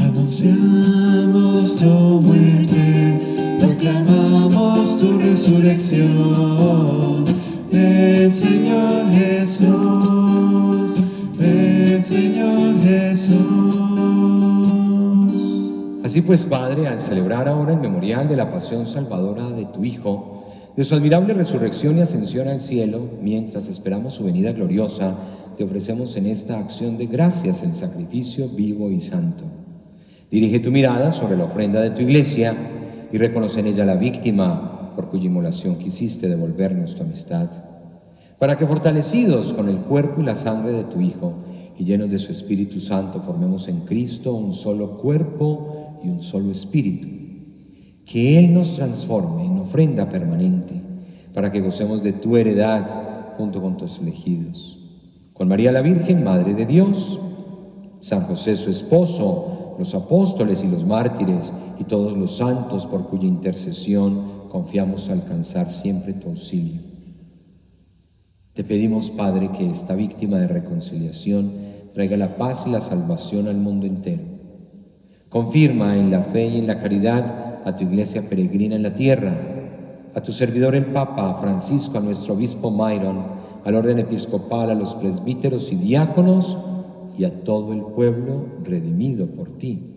Speaker 2: Anunciamos tu muerte, proclamamos tu resurrección. Ven, Señor Jesús, ven, Señor Jesús.
Speaker 3: Así pues, Padre, al celebrar ahora el memorial de la pasión salvadora de tu Hijo, de su admirable resurrección y ascensión al cielo, mientras esperamos su venida gloriosa, te ofrecemos en esta acción de gracias el sacrificio vivo y santo. Dirige tu mirada sobre la ofrenda de tu iglesia y reconoce en ella la víctima por cuya inmolación quisiste devolvernos tu amistad, para que fortalecidos con el cuerpo y la sangre de tu Hijo y llenos de su Espíritu Santo formemos en Cristo un solo cuerpo y un solo espíritu. Que Él nos transforme en ofrenda permanente, para que gocemos de tu heredad junto con tus elegidos. Con María la Virgen, Madre de Dios, San José su esposo, los apóstoles y los mártires, y todos los santos por cuya intercesión confiamos alcanzar siempre tu auxilio. Te pedimos, Padre, que esta víctima de reconciliación traiga la paz y la salvación al mundo entero. Confirma en la fe y en la caridad a tu iglesia peregrina en la tierra, a tu servidor el Papa Francisco, a nuestro obispo Myron, al orden episcopal, a los presbíteros y diáconos y a todo el pueblo redimido por ti.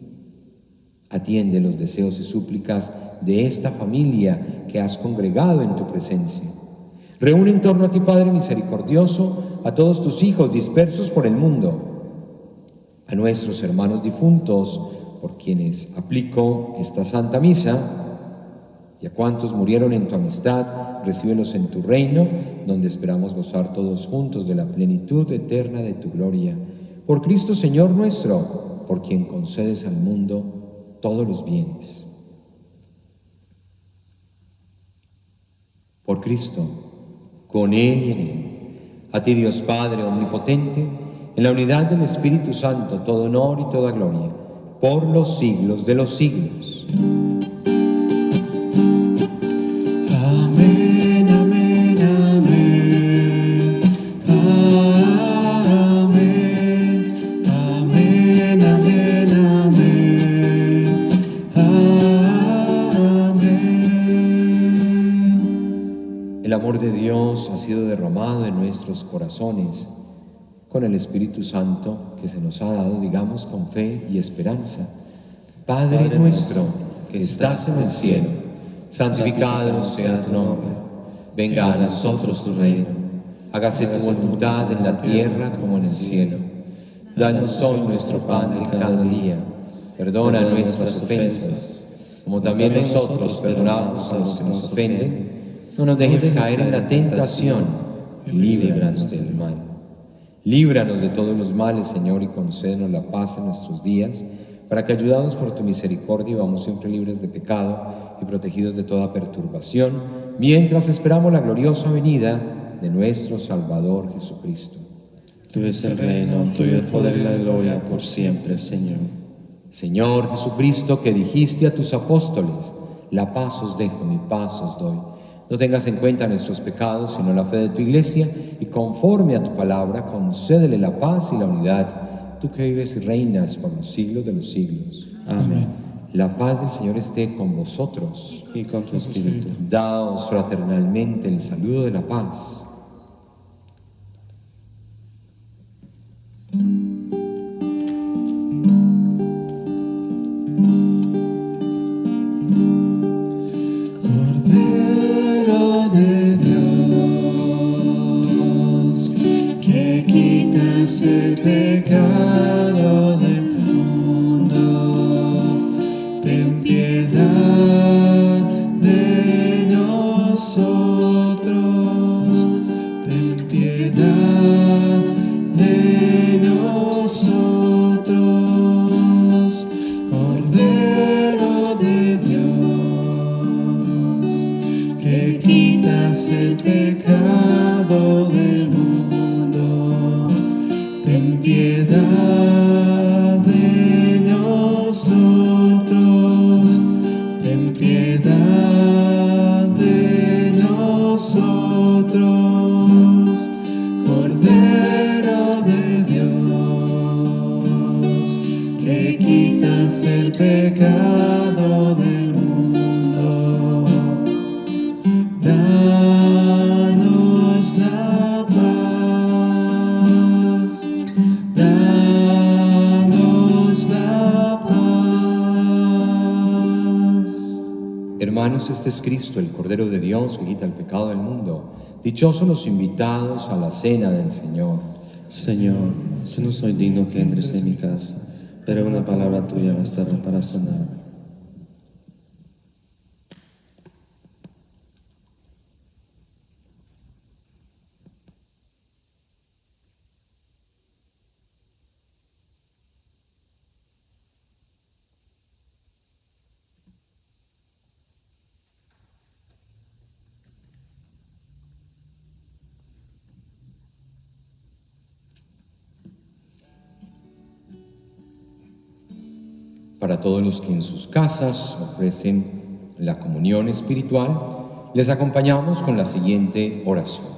Speaker 3: Atiende los deseos y súplicas de esta familia que has congregado en tu presencia. Reúne en torno a ti, Padre misericordioso, a todos tus hijos dispersos por el mundo, a nuestros hermanos difuntos, por quienes aplico esta Santa Misa, y a cuantos murieron en tu amistad, recíbelos en tu reino, donde esperamos gozar todos juntos de la plenitud eterna de tu gloria. Por Cristo Señor nuestro, por quien concedes al mundo todos los bienes. Por Cristo, con Él y en Él. A ti, Dios Padre omnipotente, en la unidad del Espíritu Santo, todo honor y toda gloria, por los siglos de los siglos.
Speaker 2: Amén, amén, amén. Amén, amén, amén, amén. Amén.
Speaker 3: El amor de Dios ha sido derramado en nuestros corazones con el Espíritu Santo que se nos ha dado, digamos, con fe y esperanza. Padre nuestro que estás en el cielo, santificado sea tu nombre. Venga a nosotros tu reino. Hágase tu voluntad en la tierra como en el cielo. Danos hoy nuestro pan de cada día. Perdona nuestras ofensas, como también nosotros perdonamos a los que nos ofenden. No nos dejes caer en la tentación y líbranos del mal. Líbranos de todos los males, Señor, y concédenos la paz en nuestros días, para que, ayudados por tu misericordia, vamos siempre libres de pecado y protegidos de toda perturbación, mientras esperamos la gloriosa venida de nuestro Salvador Jesucristo.
Speaker 5: Tuyo es el reino, tuyo el poder y la gloria por siempre, Señor.
Speaker 3: Señor Jesucristo, que dijiste a tus apóstoles, la paz os dejo, mi paz os doy. No tengas en cuenta nuestros pecados, sino la fe de tu iglesia, y conforme a tu palabra, concédele la paz y la unidad, tú que vives y reinas por los siglos de los siglos.
Speaker 5: Amén.
Speaker 3: La paz del Señor esté con vosotros.
Speaker 5: Y con tu espíritu.
Speaker 3: Daos fraternalmente el saludo de la paz.
Speaker 2: Cordero de Dios, que quitas el pecado del mundo, ten piedad de nosotros, ten piedad. piedad de nosotros, Cordero de Dios, que quitas el pecado del mundo, ten piedad de nosotros, ten piedad de nosotros, Cordero de Dios, que quitas el pecado del mundo. Danos la paz, danos la paz.
Speaker 3: Hermanos, este es Cristo, el Cordero de Dios, que quita el pecado del mundo. Dichosos los invitados a la cena del Señor.
Speaker 5: Señor, si no soy digno que entres en mi casa, pero una palabra tuya bastará para sanarme.
Speaker 3: Para todos los que en sus casas ofrecen la comunión espiritual, les acompañamos con la siguiente oración.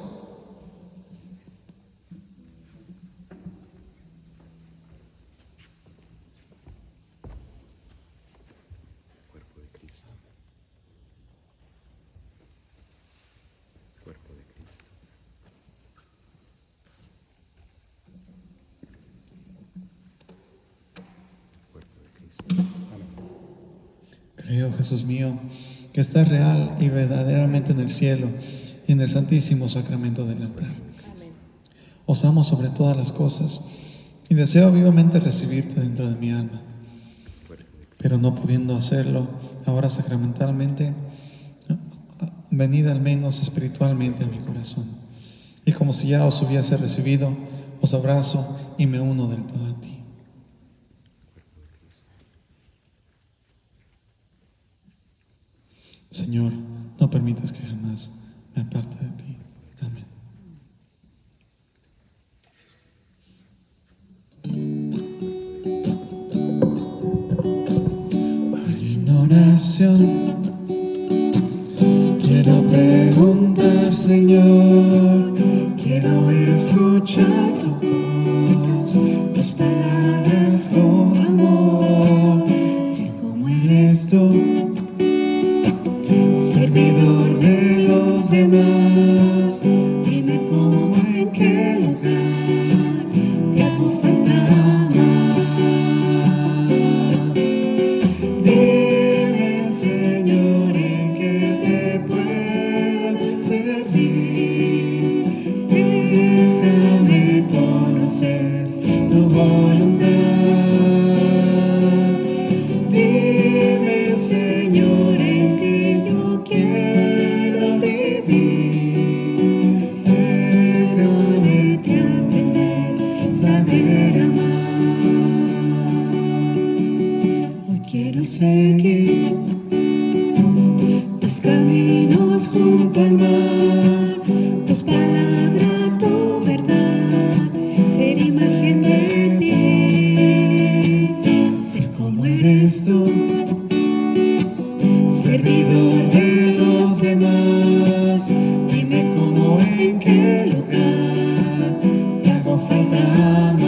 Speaker 2: Creo, Jesús mío, que estás real y verdaderamente en el cielo y en el santísimo sacramento del altar. Os amo sobre todas las cosas y deseo vivamente recibirte dentro de mi alma. Pero no pudiendo hacerlo ahora sacramentalmente, venid al menos espiritualmente a mi corazón. Y como si ya os hubiese recibido, os abrazo y me uno del todo a ti. Señor, no permitas que jamás me aparte de ti. Amén. En oración quiero preguntar, Señor, quiero escuchar tu voz, tus palabras con amor. Sé cómo eres tú, servidor de los demás, dime cómo, en qué lugar te hago falta más. Dime, Señor, en qué te puedo servir. Déjame conocer tu voluntad. Dime, Señor, en qué yo quiero vivir. Déjame que aprender, saber amar. Hoy quiero seguir tus caminos junto al mar, tus palabras, tu verdad, ser imagen de ti, ser como eres tú, servidor de los demás, dime cómo, en qué lugar te hago falta más.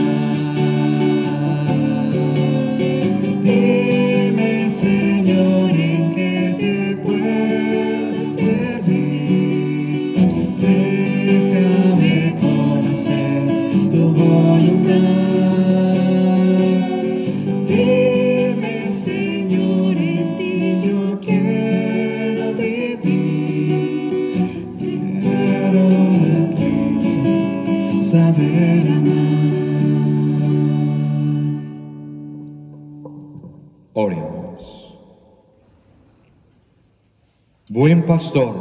Speaker 2: Dime, Señor, en qué te puedo servir. Déjame conocer tu voluntad. Dime, Señor, en ti yo quiero vivir. Quiero aprender, saber amar.
Speaker 3: Oremos. Buen pastor,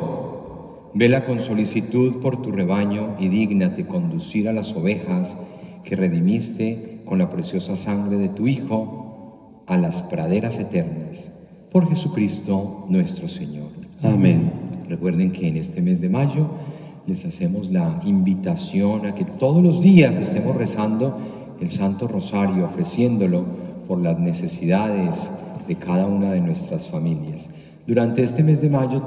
Speaker 3: Vela con solicitud por tu rebaño y dígnate conducir a las ovejas que redimiste con la preciosa sangre de tu Hijo a las praderas eternas. Por Jesucristo nuestro Señor.
Speaker 5: Amén.
Speaker 3: Recuerden que en este mes de mayo les hacemos la invitación a que todos los días estemos rezando el Santo Rosario, ofreciéndolo por las necesidades de cada una de nuestras familias. Durante este mes de mayo,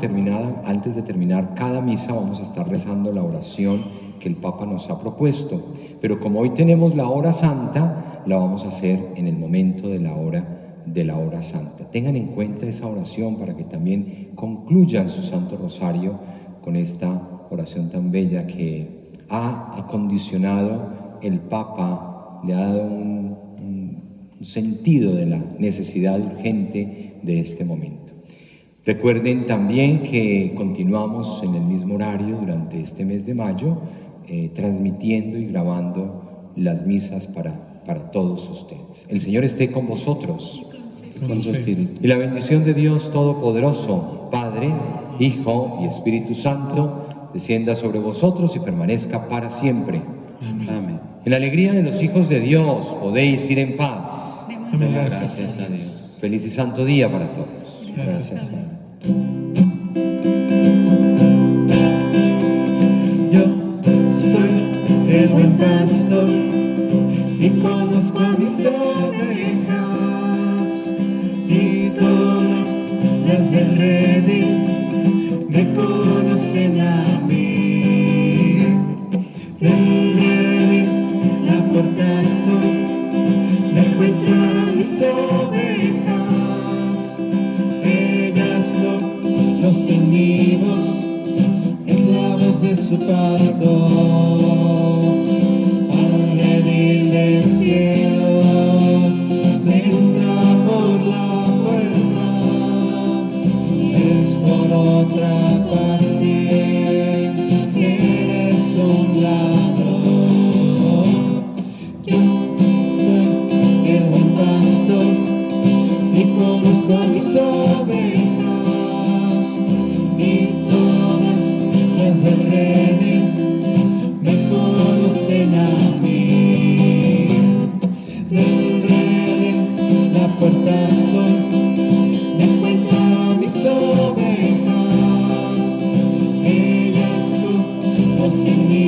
Speaker 3: antes de terminar cada misa, vamos a estar rezando la oración que el Papa nos ha propuesto. Pero como hoy tenemos la hora santa, la vamos a hacer en el momento de la hora santa. Tengan en cuenta esa oración para que también concluyan su Santo Rosario con esta oración tan bella que ha acondicionado el Papa, le ha dado un sentido de la necesidad urgente de este momento. Recuerden también que continuamos en el mismo horario durante este mes de mayo, transmitiendo y grabando las misas para todos ustedes. El Señor esté con vosotros.
Speaker 5: Con su espíritu.
Speaker 3: Y la bendición de Dios Todopoderoso, Padre, Hijo y Espíritu Santo, descienda sobre vosotros y permanezca para siempre.
Speaker 5: Amén.
Speaker 3: En la alegría de los hijos de Dios podéis ir en paz.
Speaker 2: Demos
Speaker 5: Gracias a Dios.
Speaker 3: Feliz y santo día para todos.
Speaker 2: Gracias,
Speaker 5: Padre.
Speaker 2: Yo soy el buen pastor y conozco a mis ovejas, y todas las del redil me conocen a mí. Del redil la puerta soy, dejo entrar a mis ovejas, ellas lo conocen mi voz, es la voz de su pastor. Al redil del cielo se entra por la puerta, si es por otra parte eres un ladrón. Yo soy el buen pastor y conozco a mis ovejas, y todas las del redil me conocen a mí. Del redil la puerta soy, dejo entrar a mis ovejas, ellas conocen mi